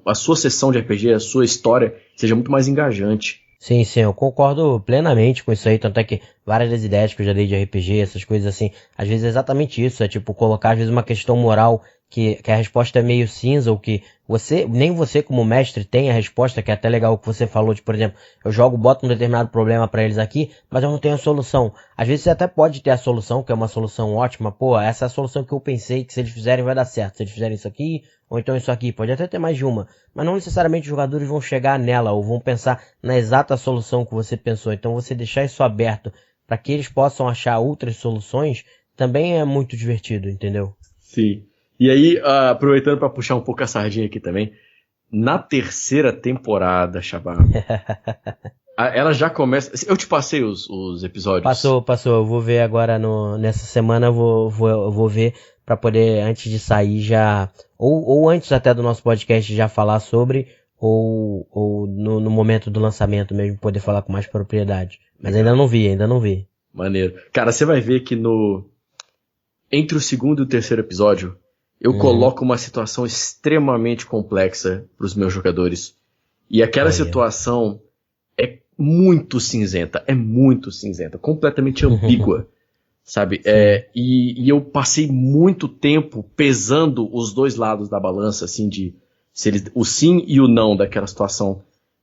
a sua sessão de RPG, a sua história, seja muito mais engajante. Sim, eu concordo plenamente com isso aí, tanto é que várias das ideias que eu já dei de RPG, essas coisas assim, às vezes é exatamente isso, é tipo colocar às vezes uma questão moral que a resposta é meio cinza, ou que nem você como mestre tem a resposta, que é até legal o que você falou, de, por exemplo, eu boto um determinado problema pra eles aqui, mas eu não tenho a solução. Às vezes você até pode ter a solução, que é uma solução ótima, pô, essa é a solução que eu pensei que se eles fizerem vai dar certo, se eles fizerem isso aqui, ou então isso aqui, pode até ter mais de uma, mas não necessariamente os jogadores vão chegar nela, ou vão pensar na exata solução que você pensou, então você deixar isso aberto para que eles possam achar outras soluções, também é muito divertido, entendeu? Sim. E aí, aproveitando para puxar um pouco a sardinha aqui também, na terceira temporada, Xabá, ela já começa... Eu te passei os episódios? Passou. Eu vou ver agora nessa semana, eu vou ver para poder, antes de sair já... Ou antes até do nosso podcast já falar sobre, ou no momento do lançamento mesmo, poder falar com mais propriedade. Mas ainda não vi. Maneiro. Cara, você vai ver que entre o segundo e o terceiro episódio, eu coloco uma situação extremamente complexa para os meus jogadores. E aquela situação é muito cinzenta, completamente ambígua, sabe? E eu passei muito tempo pesando os dois lados da balança, assim, o sim e o não daquela situação,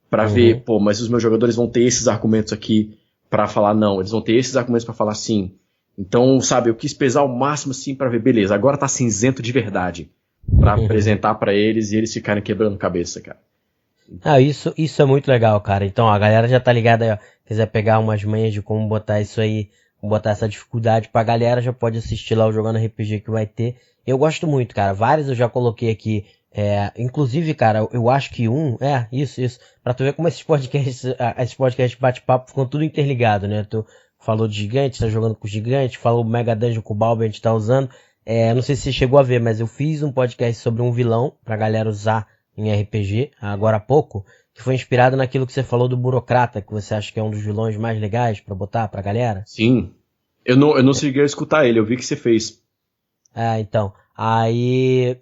para ver, pô, mas os meus jogadores vão ter esses argumentos aqui para falar não, eles vão ter esses argumentos para falar sim. Então, sabe, eu quis pesar ao máximo assim pra ver, beleza, agora tá cinzento de verdade, pra apresentar pra eles e eles ficarem quebrando cabeça, cara. Isso é muito legal, cara. Então, a galera já tá ligada aí, ó. Quiser pegar umas manhas de como botar isso aí, como botar essa dificuldade pra galera, já pode assistir lá o Jogando RPG que vai ter. Eu gosto muito, cara. Vários eu já coloquei aqui. Inclusive, cara, eu acho que isso. Pra tu ver como esses podcasts bate-papo ficam tudo interligado, né? Tu falou de gigante, tá jogando com gigante, falou Mega Dungeon com o Balber, a gente tá usando. Não sei se você chegou a ver, mas eu fiz um podcast sobre um vilão pra galera usar em RPG, agora há pouco, que foi inspirado naquilo que você falou do Burocrata, que você acha que é um dos vilões mais legais pra botar pra galera. Sim. Eu não cheguei a escutar ele, eu vi que você fez. Então. Aí,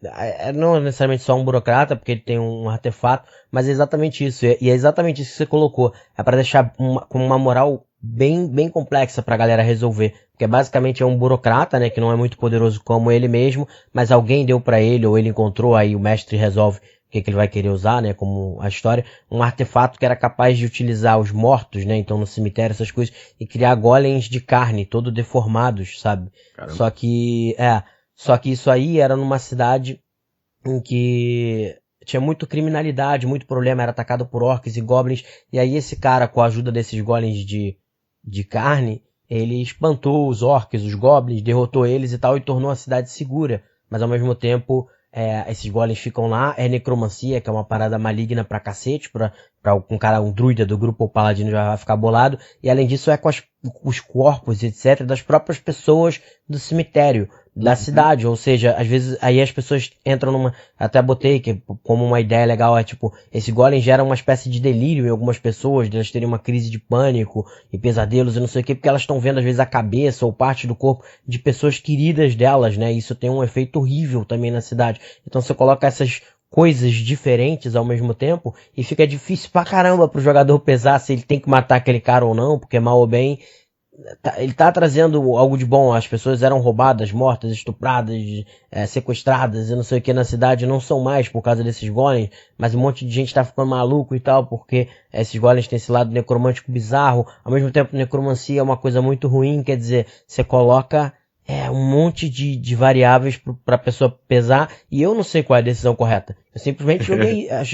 não é necessariamente só um burocrata, porque ele tem um artefato, mas é exatamente isso. E é exatamente isso que você colocou. É pra deixar com uma moral bem complexa pra galera resolver. Porque basicamente é um burocrata, né, que não é muito poderoso como ele mesmo, mas alguém deu pra ele, ou ele encontrou, aí o mestre resolve o que ele vai querer usar, né, como a história, um artefato que era capaz de utilizar os mortos, né, então no cemitério, essas coisas, e criar golems de carne, todo deformados, sabe? Caramba. Só que isso aí era numa cidade em que tinha muito criminalidade, muito problema, era atacado por orcs e goblins, e aí esse cara, com a ajuda desses golems de carne, ele espantou os orcs, os goblins, derrotou eles e tal, e tornou a cidade segura, mas ao mesmo tempo, esses golems ficam lá, necromancia, que é uma parada maligna pra cacete, um druida do grupo ou paladino já vai ficar bolado, e além disso com os corpos, etc, das próprias pessoas do cemitério, da cidade, ou seja, às vezes aí as pessoas entram até botei que como uma ideia legal tipo, esse golem gera uma espécie de delírio em algumas pessoas, de elas terem uma crise de pânico e pesadelos e não sei o que, porque elas estão vendo às vezes a cabeça ou parte do corpo de pessoas queridas delas, né, isso tem um efeito horrível também na cidade, então você coloca essas coisas diferentes ao mesmo tempo e fica difícil pra caramba pro jogador pesar se ele tem que matar aquele cara ou não, porque mal ou bem ele tá trazendo algo de bom. As pessoas eram roubadas, mortas, estupradas, sequestradas e não sei o que na cidade, não são mais por causa desses golems, mas um monte de gente tá ficando maluco e tal, porque esses golems têm esse lado necromântico bizarro. Ao mesmo tempo, necromancia é uma coisa muito ruim, quer dizer, você coloca um monte de variáveis pra pessoa pesar, e eu não sei qual é a decisão correta. Eu simplesmente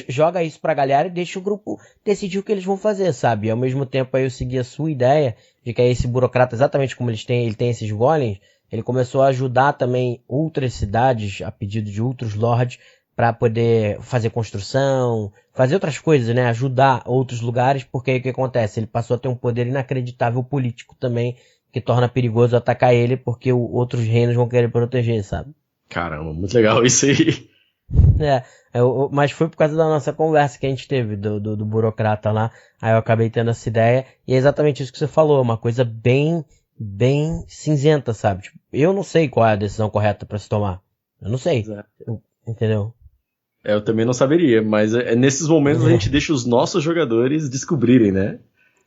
joga isso pra galera e deixa o grupo decidir o que eles vão fazer, sabe? E ao mesmo tempo aí eu segui a sua ideia de que esse burocrata, exatamente como ele tem esses golems, ele começou a ajudar também outras cidades, a pedido de outros lords, para poder fazer construção, fazer outras coisas, né? Ajudar outros lugares, porque aí o que acontece? Ele passou a ter um poder inacreditável político também, que torna perigoso atacar ele, porque outros reinos vão querer proteger, sabe? Caramba, muito legal isso aí. Mas foi por causa da nossa conversa que a gente teve, do burocrata lá, aí eu acabei tendo essa ideia, e é exatamente isso que você falou, uma coisa bem cinzenta, sabe? Tipo, eu não sei qual é a decisão correta pra se tomar, eu não sei. entendeu? Eu também não saberia, mas nesses momentos a gente deixa os nossos jogadores descobrirem, né?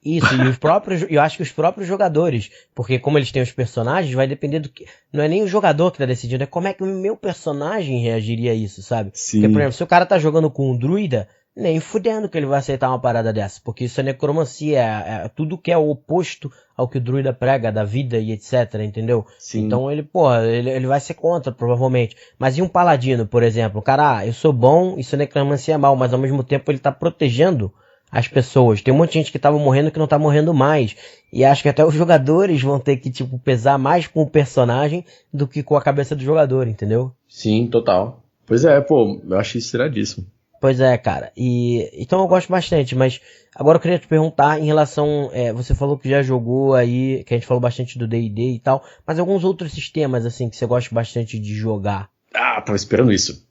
Isso, e os próprios, eu acho que os próprios jogadores, porque como eles têm os personagens, vai depender do que, não é nem o jogador que tá decidindo, é como é que o meu personagem reagiria a isso, sabe? Sim. Porque, por exemplo, se o cara tá jogando com um druida, nem fudendo que ele vai aceitar uma parada dessa, porque isso é necromancia, é tudo que é o oposto ao que o druida prega da vida e etc, entendeu? Sim. Então ele vai ser contra, provavelmente. Mas e um paladino, por exemplo? O cara, eu sou bom, isso é necromancia é mal, mas ao mesmo tempo ele tá protegendo as pessoas. Tem um monte de gente que tava morrendo que não tá morrendo mais. E acho que até os jogadores vão ter que, tipo, pesar mais com o personagem do que com a cabeça do jogador, entendeu? Sim, total. Pois é, pô, eu acho isso iradíssimo. Pois é, cara. Então eu gosto bastante, mas agora eu queria te perguntar em relação, você falou que já jogou aí, que a gente falou bastante do D&D e tal, mas alguns outros sistemas, assim, que você gosta bastante de jogar? Ah, tava esperando isso.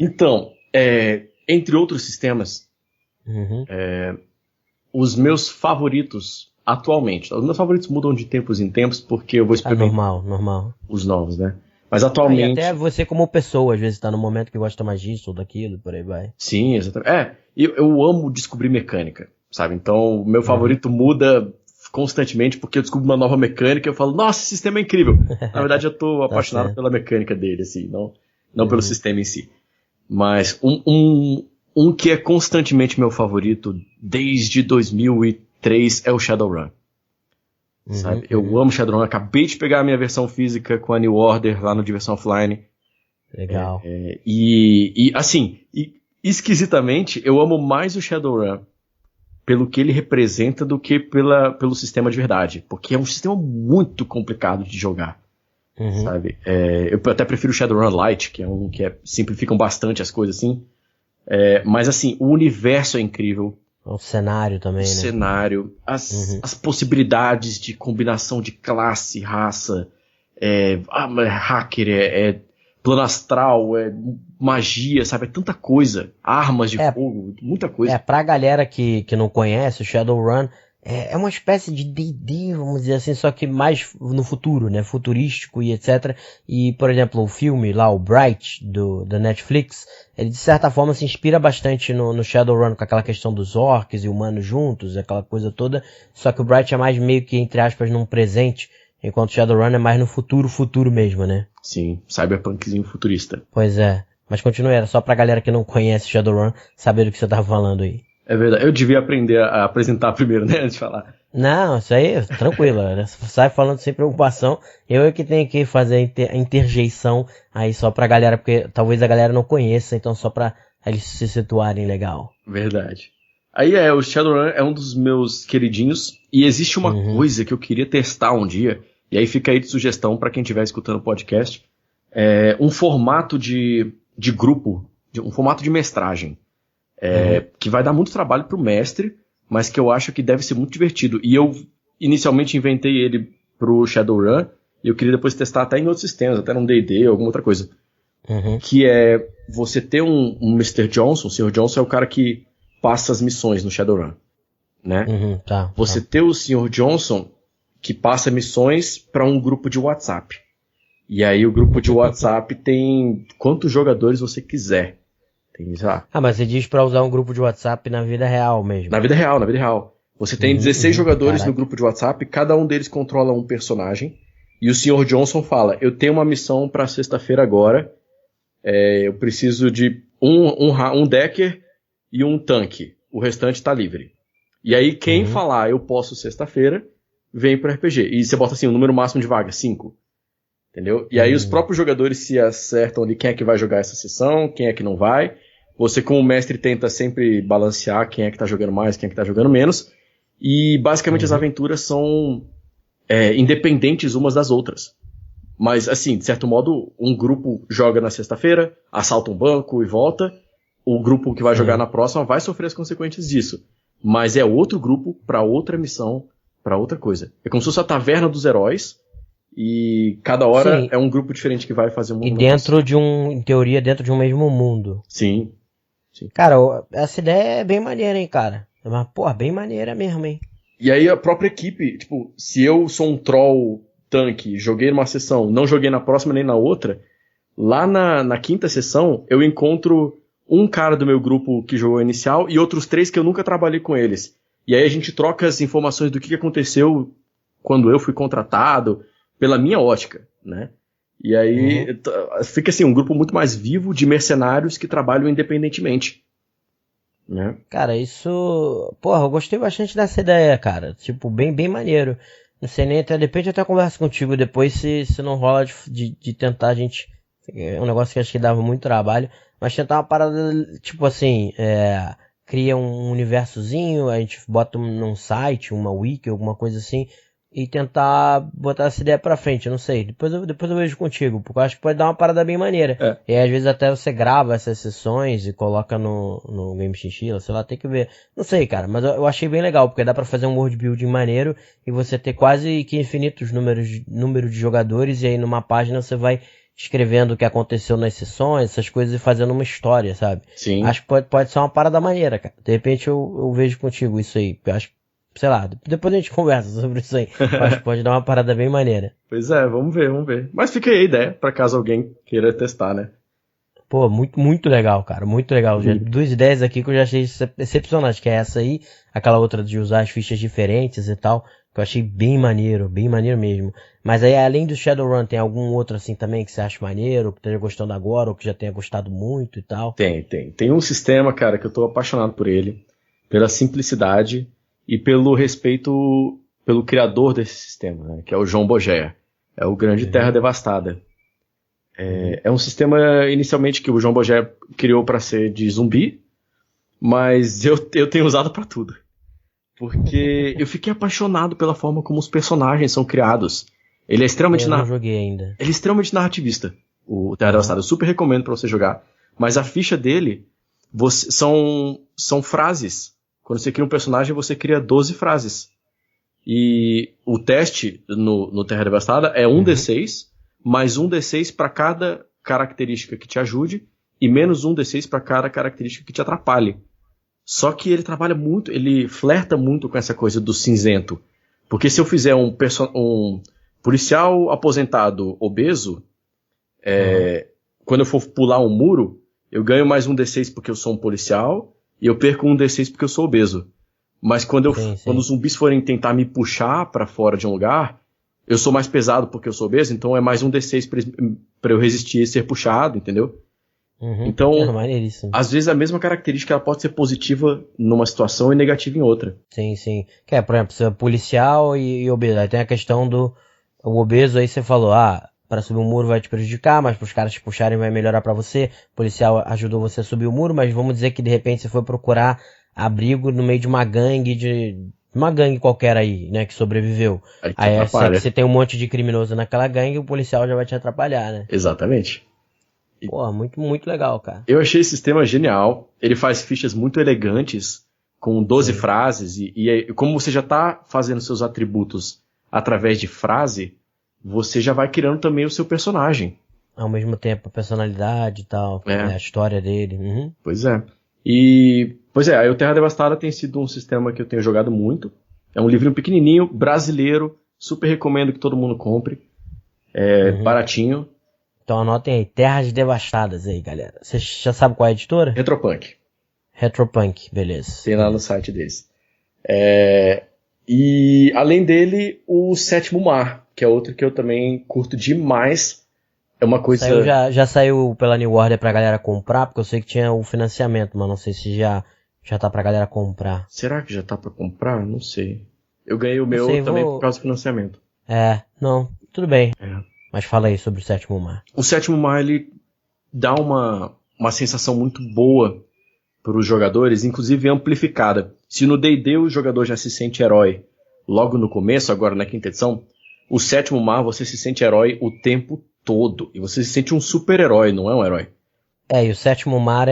Então, entre outros sistemas, os meus favoritos atualmente, os meus favoritos mudam de tempos em tempos porque eu vou experimentar normal. os novos, né? Mas atualmente... E até você como pessoa, às vezes tá no momento que gosta mais disso ou daquilo, por aí vai. Sim, exatamente. Eu amo descobrir mecânica, sabe? Então, o meu favorito muda constantemente porque eu descubro uma nova mecânica e eu falo, nossa, esse sistema é incrível. Na verdade, eu tô apaixonado pela mecânica dele, assim, não pelo sistema em si. Mas um que é constantemente meu favorito desde 2003 é o Shadowrun. Sabe? Eu amo Shadowrun. Acabei de pegar a minha versão física com a New Order lá no Diversão Offline. Legal. Assim, esquisitamente, eu amo mais o Shadowrun pelo que ele representa do que pelo sistema de verdade. Porque é um sistema muito complicado de jogar. Sabe? Eu até prefiro o Shadowrun Lite, que é um que simplificam bastante as coisas assim. Mas assim, o universo é incrível. O cenário também, né? O cenário, as possibilidades de combinação de classe, raça, hacker, plano astral, magia, sabe? É tanta coisa. Armas de fogo, muita coisa. Pra galera que não conhece, o Shadowrun é uma espécie de D&D, vamos dizer assim, só que mais no futuro, né? Futurístico e etc. E, por exemplo, o filme lá, o Bright, da Netflix, ele de certa forma se inspira bastante no Shadowrun, com aquela questão dos orcs e humanos juntos, aquela coisa toda. Só que o Bright é mais meio que, entre aspas, num presente, enquanto o Shadowrun é mais no futuro mesmo, né? Sim, cyberpunkzinho futurista. Pois é. Mas continua, era só pra galera que não conhece Shadowrun saber do que você tava falando aí. É verdade, eu devia aprender a apresentar primeiro, né, antes de falar. Não, isso aí, tranquilo, né? Sai falando sem preocupação. Eu é que tenho que fazer a interjeição aí só pra galera, porque talvez a galera não conheça, então só pra eles se situarem legal. Verdade. Aí o Shadowrun é um dos meus queridinhos, e existe uma coisa que eu queria testar um dia, e aí fica aí de sugestão pra quem estiver escutando o podcast, um formato de grupo, um formato de mestragem. Que vai dar muito trabalho pro mestre, mas que eu acho que deve ser muito divertido. E eu inicialmente inventei ele pro Shadowrun, e eu queria depois testar até em outros sistemas, até num D&D ou alguma outra coisa. Que é você ter um Mr. Johnson. O Sr. Johnson é o cara que passa as missões no Shadowrun, né? Você ter o Sr. Johnson que passa missões para um grupo de WhatsApp. E aí o grupo de WhatsApp tem quantos jogadores você quiser. Mas você diz pra usar um grupo de WhatsApp na vida real mesmo. Na vida real. Você tem 16 jogadores no grupo de WhatsApp, cada um deles controla um personagem, e o Sr. Johnson fala, eu tenho uma missão pra sexta-feira agora, eu preciso de um decker e um tanque, o restante tá livre. E aí quem falar eu posso sexta-feira, vem pro RPG. E você bota assim, o número máximo de vagas, 5. Entendeu? E aí os próprios jogadores se acertam ali quem é que vai jogar essa sessão, quem é que não vai. Você, como mestre, tenta sempre balancear quem é que tá jogando mais, quem é que tá jogando menos. E basicamente as aventuras são independentes umas das outras. Mas, assim, de certo modo, um grupo joga na sexta-feira, assalta um banco e volta. O grupo que vai jogar na próxima vai sofrer as consequências disso. Mas é outro grupo pra outra missão, pra outra coisa. É como se fosse a taverna dos heróis. E cada hora é um grupo diferente que vai fazer um... E dentro em teoria, dentro de um mesmo mundo. Sim. Cara, essa ideia é bem maneira, hein, cara. Mas, bem maneira mesmo, hein. E aí a própria equipe, tipo, se eu sou um troll tanque, joguei numa sessão, não joguei na próxima nem na outra, Lá na quinta sessão, eu encontro um cara do meu grupo que jogou inicial e outros 3 que eu nunca trabalhei com eles. E aí a gente troca as informações do que aconteceu quando eu fui contratado, pela minha ótica, né? E aí fica assim, um grupo muito mais vivo de mercenários que trabalham independentemente, né? Cara, isso... Porra, eu gostei bastante dessa ideia, cara. Tipo, bem maneiro. Não sei nem, até de repente eu até converso contigo depois se não rola de tentar a gente... É um negócio que acho que dava muito trabalho, mas tentar uma parada, tipo assim, cria um universozinho, a gente bota num site, uma wiki, alguma coisa assim, e tentar botar essa ideia pra frente, eu não sei. Depois eu vejo contigo, porque eu acho que pode dar uma parada bem maneira. E aí, às vezes até você grava essas sessões e coloca no Game Chinchilla, sei lá, tem que ver. Não sei, cara, mas eu achei bem legal, porque dá pra fazer um world building maneiro e você ter quase que infinitos número de jogadores, e aí numa página você vai escrevendo o que aconteceu nas sessões, essas coisas, e fazendo uma história, sabe? Sim. Acho que pode ser uma parada maneira, cara. De repente eu vejo contigo isso aí. Eu acho, sei lá, depois a gente conversa sobre isso aí. Eu acho que pode dar uma parada bem maneira. Pois é, vamos ver. Mas fica aí a ideia, pra caso alguém queira testar, né? Pô, muito legal, cara. Muito legal. Já, 2 ideias aqui que eu já achei excepcionais, que é essa aí, aquela outra de usar as fichas diferentes e tal, que eu achei bem maneiro mesmo. Mas aí, além do Shadowrun, tem algum outro assim também que você acha maneiro, que esteja gostando agora, ou que já tenha gostado muito e tal? Tem um sistema, cara, que eu tô apaixonado por ele, pela simplicidade e pelo respeito pelo criador desse sistema, né, que é o João Bogea. É o Grande Terra Devastada. É um sistema, inicialmente, que o João Bogea criou para ser de zumbi, mas eu tenho usado para tudo. Porque eu fiquei apaixonado pela forma como os personagens são criados. Ele é extremamente... Eu não joguei ainda. Ele é extremamente narrativista, o Terra Devastada. Eu super recomendo pra você jogar. Mas a ficha dele são frases. Quando você cria um personagem, você cria 12 frases. E o teste no Terra Devastada é 1d6, mais 1d6 para cada característica que te ajude, e menos 1d6 para cada característica que te atrapalhe. Só que ele trabalha muito, ele flerta muito com essa coisa do cinzento. Porque se eu fizer um policial aposentado obeso, quando eu for pular um muro, eu ganho mais 1d6 porque eu sou um policial, e eu perco 1d6 porque eu sou obeso. Mas quando os zumbis forem tentar me puxar pra fora de um lugar, eu sou mais pesado porque eu sou obeso, então é mais 1d6 pra eu resistir e ser puxado, entendeu? Então, às vezes a mesma característica ela pode ser positiva numa situação e negativa em outra. Sim. Que é, por exemplo, você é policial e obeso. Aí tem a questão do o obeso, aí você falou, para subir um muro vai te prejudicar, mas pros caras te puxarem vai melhorar pra você. O policial ajudou você a subir o muro, mas vamos dizer que de repente você foi procurar abrigo no meio de uma gangue qualquer aí, né, que sobreviveu. Aí você tem um monte de criminoso naquela gangue, o policial já vai te atrapalhar, né? Exatamente. Pô, muito legal, cara. Eu achei esse sistema genial. Ele faz fichas muito elegantes, com 12 frases, e como você já tá fazendo seus atributos através de frase, você já vai criando também o seu personagem. Ao mesmo tempo, a personalidade e tal, a história dele. Pois é. Aí o Terra Devastada tem sido um sistema que eu tenho jogado muito. É um livrinho pequenininho, brasileiro, super recomendo que todo mundo compre. Baratinho. Então anotem aí, Terras Devastadas aí, galera. Você já sabe qual é a editora? Retropunk, beleza. Tem lá no site deles. E além dele, o Sétimo Mar, que é outro que eu também curto demais. É uma coisa... Já saiu pela New Order pra galera comprar, porque eu sei que tinha o financiamento, mas não sei se já tá pra galera comprar. Será que já tá pra comprar? Não sei. Eu ganhei o meu também por causa do financiamento. Não, tudo bem. Mas fala aí sobre o Sétimo Mar. O Sétimo Mar, ele dá uma sensação muito boa para os jogadores, inclusive amplificada. Se no D&D o jogador já se sente herói logo no começo, agora na quinta edição, o Sétimo Mar você se sente herói o tempo todo. E você se sente um super-herói, não é um herói. E o Sétimo Mar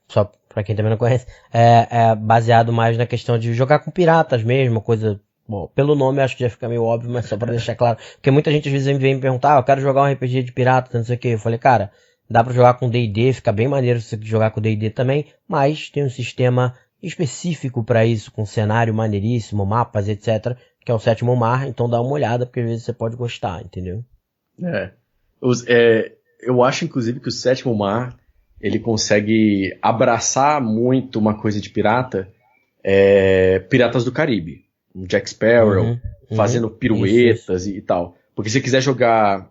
só pra quem também não conhece, é baseado mais na questão de jogar com piratas mesmo, coisa... Bom, pelo nome eu acho que já fica meio óbvio, mas só pra deixar claro. Porque muita gente às vezes vem me perguntar, eu quero jogar um RPG de pirata, não sei o que. Eu falei, cara, dá pra jogar com D&D, fica bem maneiro você jogar com D&D também, mas tem um sistema específico pra isso, com cenário maneiríssimo, mapas, etc, que é o Sétimo Mar, então dá uma olhada, porque às vezes você pode gostar, entendeu? eu acho, inclusive, que o Sétimo Mar, ele consegue abraçar muito uma coisa de pirata, Piratas do Caribe. Um Jack Sparrow, fazendo piruetas isso. E tal. Porque se você quiser jogar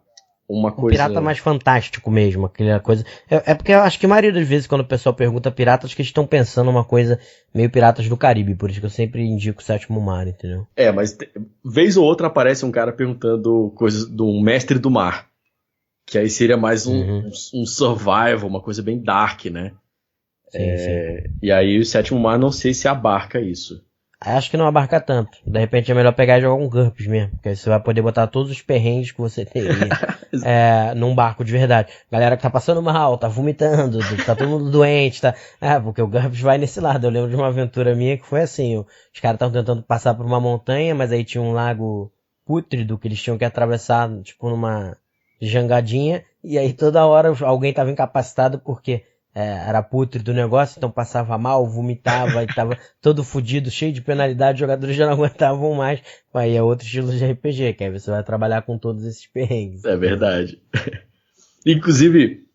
uma coisa... pirata mais fantástico mesmo, aquela coisa... É porque eu acho que a maioria das vezes quando o pessoal pergunta piratas, que eles estão pensando uma coisa meio Piratas do Caribe, por isso que eu sempre indico o Sétimo Mar, entendeu? Mas vez ou outra aparece um cara perguntando coisas do Mestre do Mar, que aí seria mais um survival, uma coisa bem dark, né? Sim. E aí o Sétimo Mar não sei se abarca isso. Acho que não abarca tanto. De repente é melhor pegar e jogar um GURPS mesmo, porque aí você vai poder botar todos os perrengues que você teria num barco de verdade. Galera que tá passando mal, tá vomitando, tá todo mundo doente, tá... porque o GURPS vai nesse lado. Eu lembro de uma aventura minha que foi assim, os caras estavam tentando passar por uma montanha, mas aí tinha um lago pútrido que eles tinham que atravessar, tipo, numa jangadinha, e aí toda hora alguém tava incapacitado porque... era pútrido do negócio, então passava mal, vomitava e tava todo fudido, cheio de penalidade, os jogadores já não aguentavam mais. Aí é outro estilo de RPG, que aí você vai trabalhar com todos esses perrengues. É verdade. Inclusive,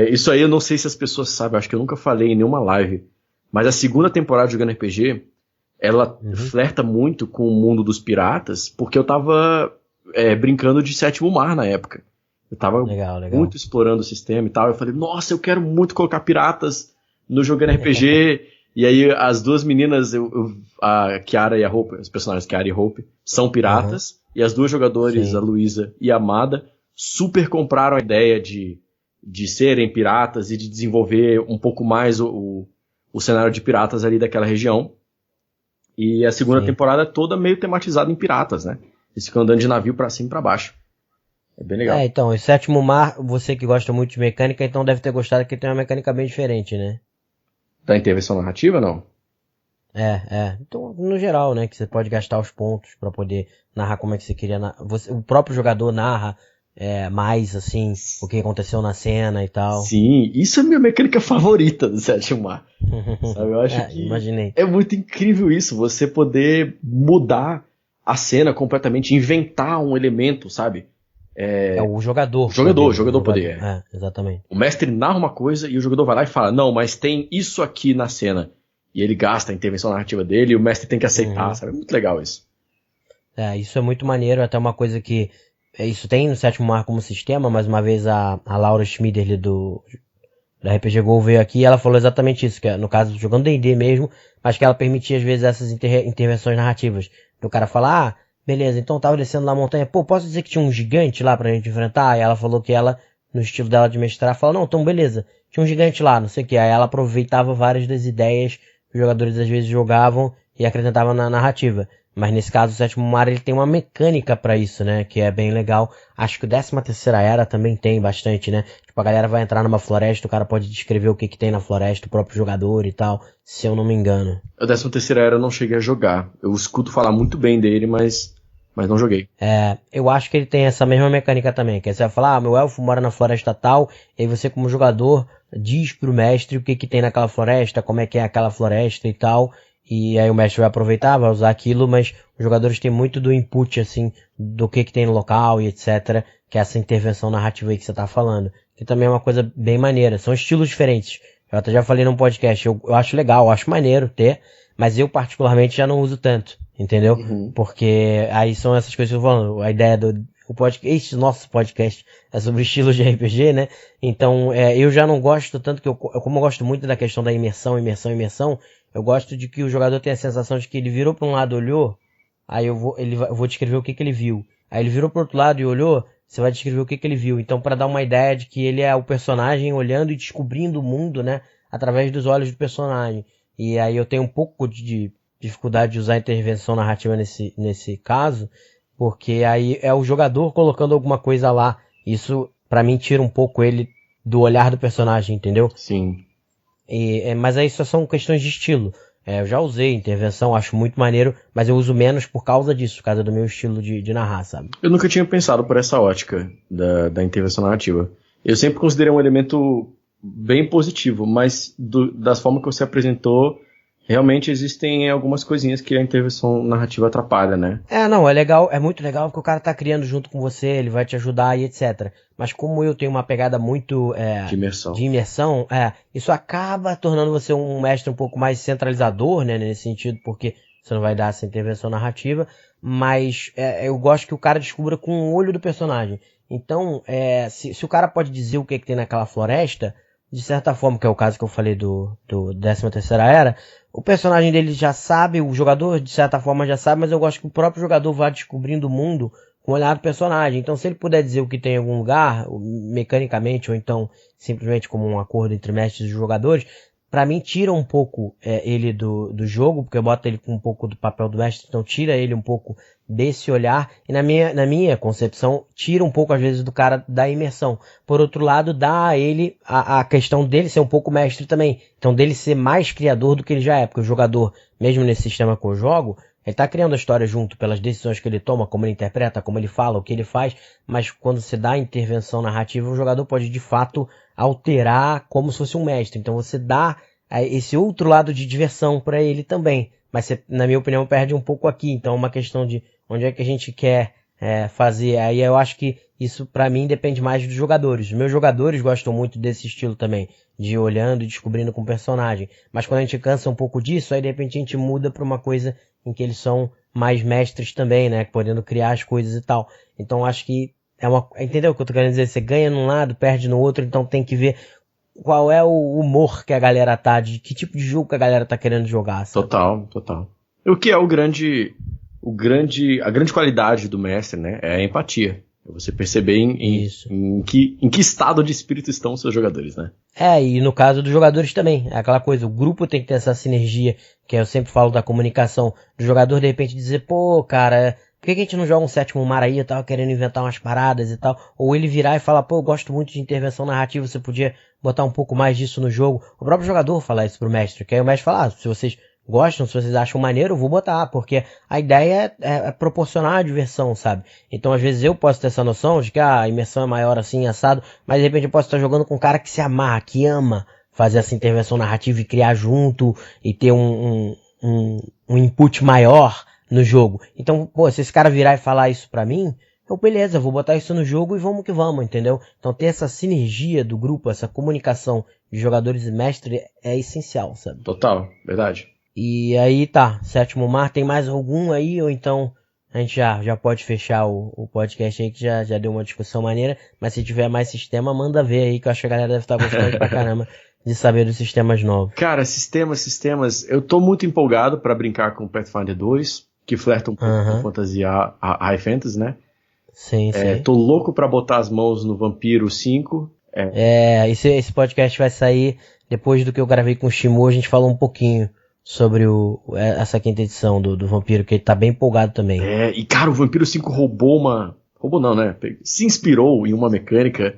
isso aí eu não sei se as pessoas sabem, acho que eu nunca falei em nenhuma live, mas a segunda temporada de Jogando RPG, ela flerta muito com o mundo dos piratas, porque eu tava brincando de Sétimo Mar na época. Eu tava muito explorando o sistema e tal. Eu falei, nossa, eu quero muito colocar piratas no Jogando RPG. E aí as duas meninas, a Kiara e a Hope, os personagens Kiara e Hope, são piratas. E as duas jogadoras, a Luísa e a Amada, super compraram a ideia de serem piratas e de desenvolver um pouco mais o cenário de piratas ali daquela região. E a segunda temporada toda meio tematizada em piratas, né? Eles ficam andando de navio pra cima e pra baixo. É bem legal. Então, o Sétimo Mar, você que gosta muito de mecânica, então deve ter gostado, que tem uma mecânica bem diferente, né? Da intervenção narrativa, não? Então, no geral, né, que você pode gastar os pontos pra poder narrar como é que você queria narrar. O próprio jogador narra mais, assim, o que aconteceu na cena e tal. Sim, isso é a minha mecânica favorita do Sétimo Mar. Sabe? Eu acho que imaginei. É muito incrível isso, você poder mudar a cena completamente, inventar um elemento, sabe? O jogador. Jogador poder. Exatamente. O mestre narra uma coisa e o jogador vai lá e fala, não, mas tem isso aqui na cena. E ele gasta a intervenção narrativa dele e o mestre tem que aceitar, sabe? É muito legal isso. Isso é muito maneiro, até uma coisa que... Isso tem no Sétimo Mar como sistema, mas uma vez a Laura Schmider da RPG Go veio aqui e ela falou exatamente isso, que no caso jogando D&D mesmo, mas que ela permitia às vezes essas intervenções narrativas. O cara fala, beleza, então eu tava descendo lá a montanha, posso dizer que tinha um gigante lá pra gente enfrentar? E ela falou que ela, no estilo dela de mestrar, falou, não, então beleza, tinha um gigante lá, não sei o que. Aí ela aproveitava várias das ideias que os jogadores às vezes jogavam e acrescentavam na narrativa. Mas nesse caso o Sétimo Mar ele tem uma mecânica pra isso, né, que é bem legal. Acho que o 13ª Era também tem bastante, né. Tipo, a galera vai entrar numa floresta, o cara pode descrever o que tem na floresta, o próprio jogador e tal, se eu não me engano. O 13ª Era eu não cheguei a jogar. Eu escuto falar muito bem dele, mas não joguei. Eu acho que ele tem essa mesma mecânica também, que aí você vai falar, meu elfo mora na floresta tal, e aí você como jogador diz pro mestre o que tem naquela floresta, como é que é aquela floresta e tal, e aí o mestre vai aproveitar, vai usar aquilo, mas os jogadores têm muito do input, assim, do que tem no local e etc, que é essa intervenção narrativa aí que você tá falando, que também é uma coisa bem maneira, são estilos diferentes. Eu até já falei num podcast, eu acho legal, eu acho maneiro ter, mas eu particularmente já não uso tanto, entendeu? Porque aí são essas coisas que eu tô falando, a ideia este nosso podcast é sobre estilos de RPG, né? Então, eu já não gosto tanto que como eu gosto muito da questão da imersão, eu gosto de que o jogador tenha a sensação de que ele virou para um lado, olhou, aí eu vou descrever o que ele viu. Aí ele virou para outro lado e olhou, você vai descrever o que ele viu. Então, para dar uma ideia de que ele é o personagem olhando e descobrindo o mundo, né? Através dos olhos do personagem. E aí eu tenho um pouco de dificuldade de usar a intervenção narrativa nesse caso, porque aí é o jogador colocando alguma coisa lá. Isso, pra mim, tira um pouco ele do olhar do personagem, entendeu? Sim. Mas aí só são questões de estilo. Eu já usei intervenção, acho muito maneiro, mas eu uso menos por causa disso, por causa do meu estilo de narrar, sabe? Eu nunca tinha pensado por essa ótica da intervenção narrativa. Eu sempre considerei um elemento bem positivo, mas das formas que você apresentou, Realmente existem algumas coisinhas que a intervenção narrativa atrapalha, né? Não, é legal, é muito legal porque o cara tá criando junto com você, ele vai te ajudar e etc. Mas como eu tenho uma pegada muito De imersão. isso acaba tornando você um mestre um pouco mais centralizador, né, nesse sentido, porque você não vai dar essa intervenção narrativa, mas eu gosto que o cara descubra com o olho do personagem. Então, se o cara pode dizer o que tem naquela floresta, de certa forma, que é o caso que eu falei do 13ª Era, o personagem dele já sabe, o jogador de certa forma já sabe, mas eu gosto que o próprio jogador vá descobrindo o mundo com o olhar do personagem. Então, se ele puder dizer o que tem em algum lugar, mecanicamente, ou então simplesmente como um acordo entre mestres e jogadores, pra mim tira um pouco ele do jogo, porque bota ele com um pouco do papel do mestre, então tira ele um pouco desse olhar, e na minha concepção, tira um pouco às vezes do cara da imersão. Por outro lado, dá a ele a questão dele ser um pouco mestre também, então dele ser mais criador do que ele já é, porque o jogador, mesmo nesse sistema que eu jogo, ele tá criando a história junto pelas decisões que ele toma, como ele interpreta, como ele fala, o que ele faz, mas quando você dá a intervenção narrativa, o jogador pode de fato alterar como se fosse um mestre. Então você dá esse outro lado de diversão para ele também. Mas você, na minha opinião, perde um pouco aqui. Então é uma questão de onde é que a gente quer fazer. Aí eu acho que isso para mim depende mais dos jogadores. Os meus jogadores gostam muito desse estilo também, de ir olhando e descobrindo com o personagem. Mas quando a gente cansa um pouco disso, aí de repente a gente muda para uma coisa em que eles são mais mestres também, né? Podendo criar as coisas e tal. Então acho que entendeu o que eu tô querendo dizer? Você ganha num lado, perde no outro, então tem que ver qual é o humor que a galera tá, de que tipo de jogo que a galera tá querendo jogar, sabe? Total. O que é a grande qualidade do mestre, né? É a empatia. É você perceber em que estado de espírito estão os seus jogadores, né? E no caso dos jogadores também, é aquela coisa, o grupo tem que ter essa sinergia, que eu sempre falo da comunicação, do jogador de repente dizer, pô, cara, por que a gente não joga um 7º mar aí? Eu tava querendo inventar umas paradas e tal. Ou ele virar e falar, pô, eu gosto muito de intervenção narrativa, você podia botar um pouco mais disso no jogo. O próprio jogador falar isso pro mestre, que aí o mestre fala, se vocês gostam, se vocês acham maneiro, eu vou botar, porque a ideia é proporcionar a diversão, sabe? Então às vezes eu posso ter essa noção de que a imersão é maior assim, assado, mas de repente eu posso estar jogando com um cara que se amarra, que ama fazer essa intervenção narrativa e criar junto, e ter um input maior no jogo. Então, pô, se esse cara virar e falar isso pra mim, beleza, vou botar isso no jogo e vamos que vamos, entendeu? Então ter essa sinergia do grupo, essa comunicação de jogadores e mestre é essencial, sabe? Total, verdade. E aí tá, 7º Mar, tem mais algum aí? Ou então a gente já pode fechar o podcast aí, que já deu uma discussão maneira, mas se tiver mais sistema, manda ver aí, que eu acho que a galera deve estar gostando pra caramba de saber dos sistemas novos. Cara, sistemas, eu tô muito empolgado pra brincar com Pathfinder 2, que flerta um pouco com fantasia, a High Fantasy, né? Sim. Tô louco pra botar as mãos no Vampiro 5. Esse podcast vai sair depois do que eu gravei com o Shimu, a gente falou um pouquinho sobre essa 5ª edição do Vampiro, que ele tá bem empolgado também. E cara, o Vampiro 5 roubou não, né? Se inspirou em uma mecânica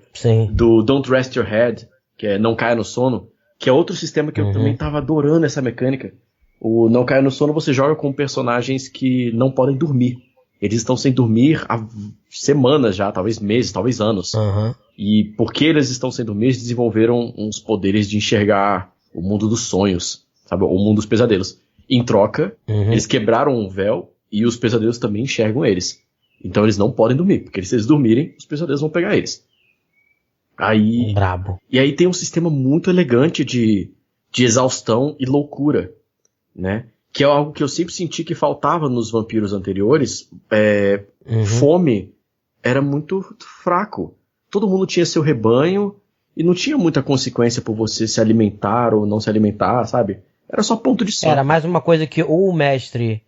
do Don't Rest Your Head, que é Não Caia no Sono, que é outro sistema que eu também tava adorando essa mecânica. O Não Caia no Sono você joga com personagens que não podem dormir. Eles estão sem dormir há semanas já, talvez meses, talvez anos. E porque eles estão sem dormir, eles desenvolveram uns poderes de enxergar o mundo dos sonhos, sabe? O mundo dos pesadelos. Em troca, eles quebraram um véu e os pesadelos também enxergam eles. Então eles não podem dormir, porque se eles dormirem, os pesadelos vão pegar eles. Brabo. E aí tem um sistema muito elegante de exaustão e loucura, né? Que é algo que eu sempre senti que faltava nos vampiros anteriores. Fome era muito fraco. Todo mundo tinha seu rebanho e não tinha muita consequência por você se alimentar ou não se alimentar, sabe? Era só ponto de sorte. Era mais uma coisa que ou o mestre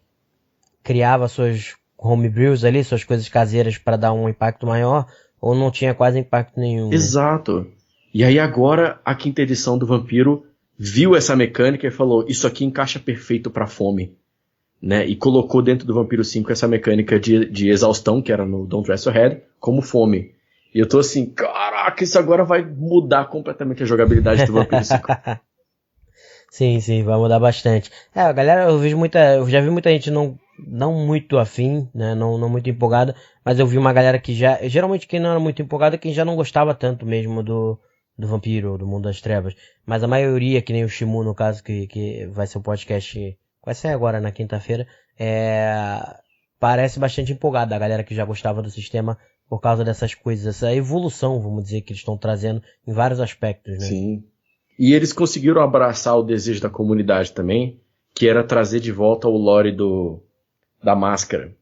criava suas homebrews ali, suas coisas caseiras para dar um impacto maior, ou não tinha quase impacto nenhum. Exato. Né? E aí agora a 5ª edição do Vampiro viu essa mecânica e falou, isso aqui encaixa perfeito pra fome, né? E colocou dentro do Vampiro 5 essa mecânica de exaustão, que era no Don't Rest Your Head, como fome. E eu tô assim, caraca, isso agora vai mudar completamente a jogabilidade do Vampiro 5. Sim, vai mudar bastante. A galera, eu já vi muita gente não muito afim, né? Não muito empolgada, mas eu vi uma galera que geralmente quem não era muito empolgada, quem já não gostava tanto mesmo do do vampiro, ou do mundo das trevas. Mas a maioria, que nem o Shimu, no caso, que vai ser o podcast, vai sair agora na quinta-feira, parece bastante empolgada a galera que já gostava do sistema por causa dessas coisas, essa evolução, vamos dizer, que eles estão trazendo em vários aspectos, né? Sim. E eles conseguiram abraçar o desejo da comunidade também, que era trazer de volta o lore da máscara.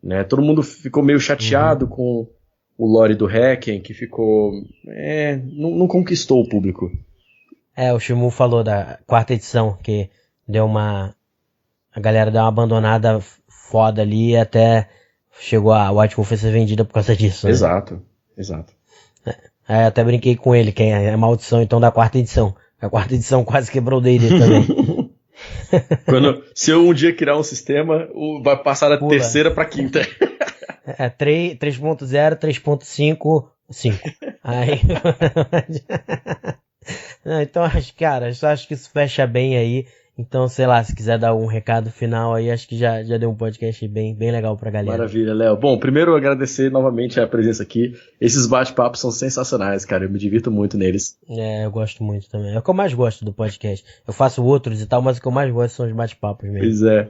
Né? Todo mundo ficou meio chateado com o lore do Hacken, que ficou... não conquistou o público. O Shimu falou da quarta edição, que a galera deu uma abandonada foda ali e até chegou a White Wolf a ser vendida por causa disso. Né? Exato. Até brinquei com ele, que é a maldição então da quarta edição. A quarta edição quase quebrou o D&D também. Se eu um dia criar um sistema, vai passar da terceira pra quinta. 3.0, 3.5, 5. Aí... Não, então, acho que isso fecha bem aí. Então, sei lá, se quiser dar um recado final aí, acho que já deu um podcast bem legal pra galera. Maravilha, Léo. Bom, primeiro agradecer novamente a presença aqui. Esses bate-papos são sensacionais, cara. Eu me divirto muito neles. Eu gosto muito também. É o que eu mais gosto do podcast. Eu faço outros e tal, mas o que eu mais gosto são os bate-papos mesmo. Pois é.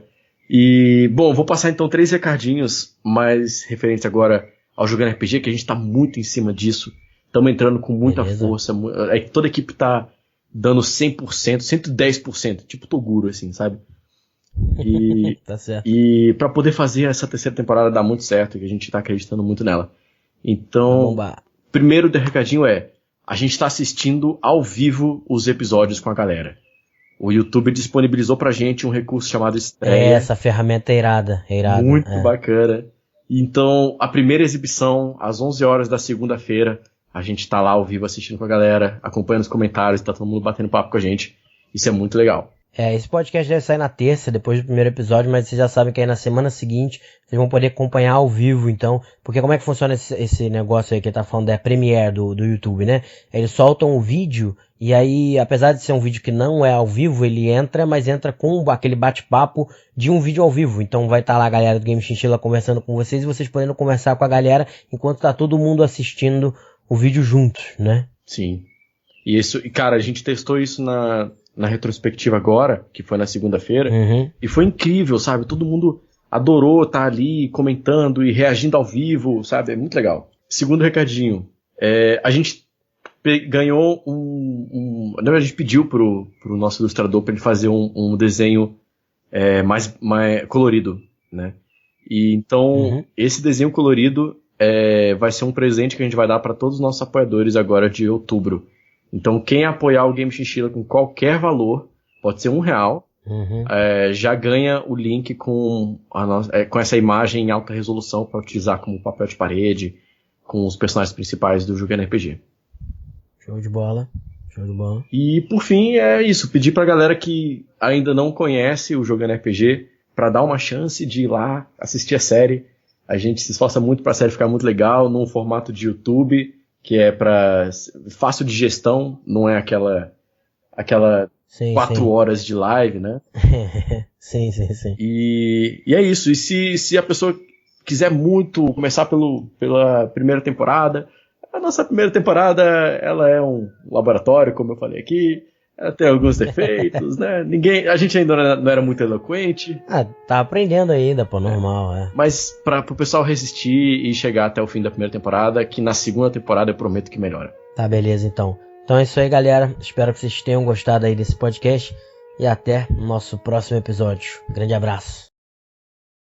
E, bom, vou passar então 3 recadinhos mais referentes agora ao Jogando RPG, que a gente tá muito em cima disso. Estamos entrando com muita força. Toda a equipe tá dando 100%, 110%, tipo Toguro, assim, sabe? E, tá certo. E pra poder fazer essa terceira temporada dar muito certo, que a gente tá acreditando muito nela. Então, primeiro recadinho a gente tá assistindo ao vivo os episódios com a galera. O YouTube disponibilizou pra gente um recurso chamado Estreia. Essa ferramenta é irada. Muito bacana. Então, a primeira exibição, às 11 horas da segunda-feira, a gente tá lá ao vivo assistindo com a galera, acompanhando os comentários, tá todo mundo batendo papo com a gente. Isso é muito legal. Esse podcast deve sair na terça, depois do primeiro episódio, mas vocês já sabem que aí na semana seguinte vocês vão poder acompanhar ao vivo, então. Porque como é que funciona esse negócio aí que ele tá falando, a Premiere do YouTube, né? Eles soltam o vídeo, e aí, apesar de ser um vídeo que não é ao vivo, ele entra, mas entra com aquele bate-papo de um vídeo ao vivo. Então vai estar lá a galera do Game Chinchilla conversando com vocês, e vocês podendo conversar com a galera, enquanto tá todo mundo assistindo o vídeo juntos, né? Sim. E cara, a gente testou isso na retrospectiva agora, que foi na segunda-feira, e foi incrível, sabe? Todo mundo adorou estar ali comentando e reagindo ao vivo, sabe? É muito legal. Segundo recadinho, a gente ganhou a gente pediu pro nosso ilustrador para ele fazer um desenho mais colorido, né? E então, esse desenho colorido vai ser um presente que a gente vai dar para todos os nossos apoiadores agora de outubro. Então, quem apoiar o Game Chinchilla com qualquer valor, pode ser R$1, já ganha o link com essa imagem em alta resolução para utilizar como papel de parede, com os personagens principais do Jogando RPG. Show de bola. E, por fim, é isso. Pedir pra galera que ainda não conhece o Jogando RPG para dar uma chance de ir lá assistir a série. A gente se esforça muito pra série ficar muito legal, num formato de YouTube, que é fácil de gestão, não é aquela 4 horas de live, né? Sim. E é isso. E se a pessoa quiser muito começar pela primeira temporada, a nossa primeira temporada, ela é um laboratório, como eu falei aqui. Ela tem alguns defeitos, né? A gente ainda não era muito eloquente. Tá aprendendo ainda, normal, Mas pro pessoal resistir e chegar até o fim da primeira temporada, que na segunda temporada eu prometo que melhora. Tá, beleza, então. Então é isso aí, galera. Espero que vocês tenham gostado aí desse podcast. E até o nosso próximo episódio. Grande abraço.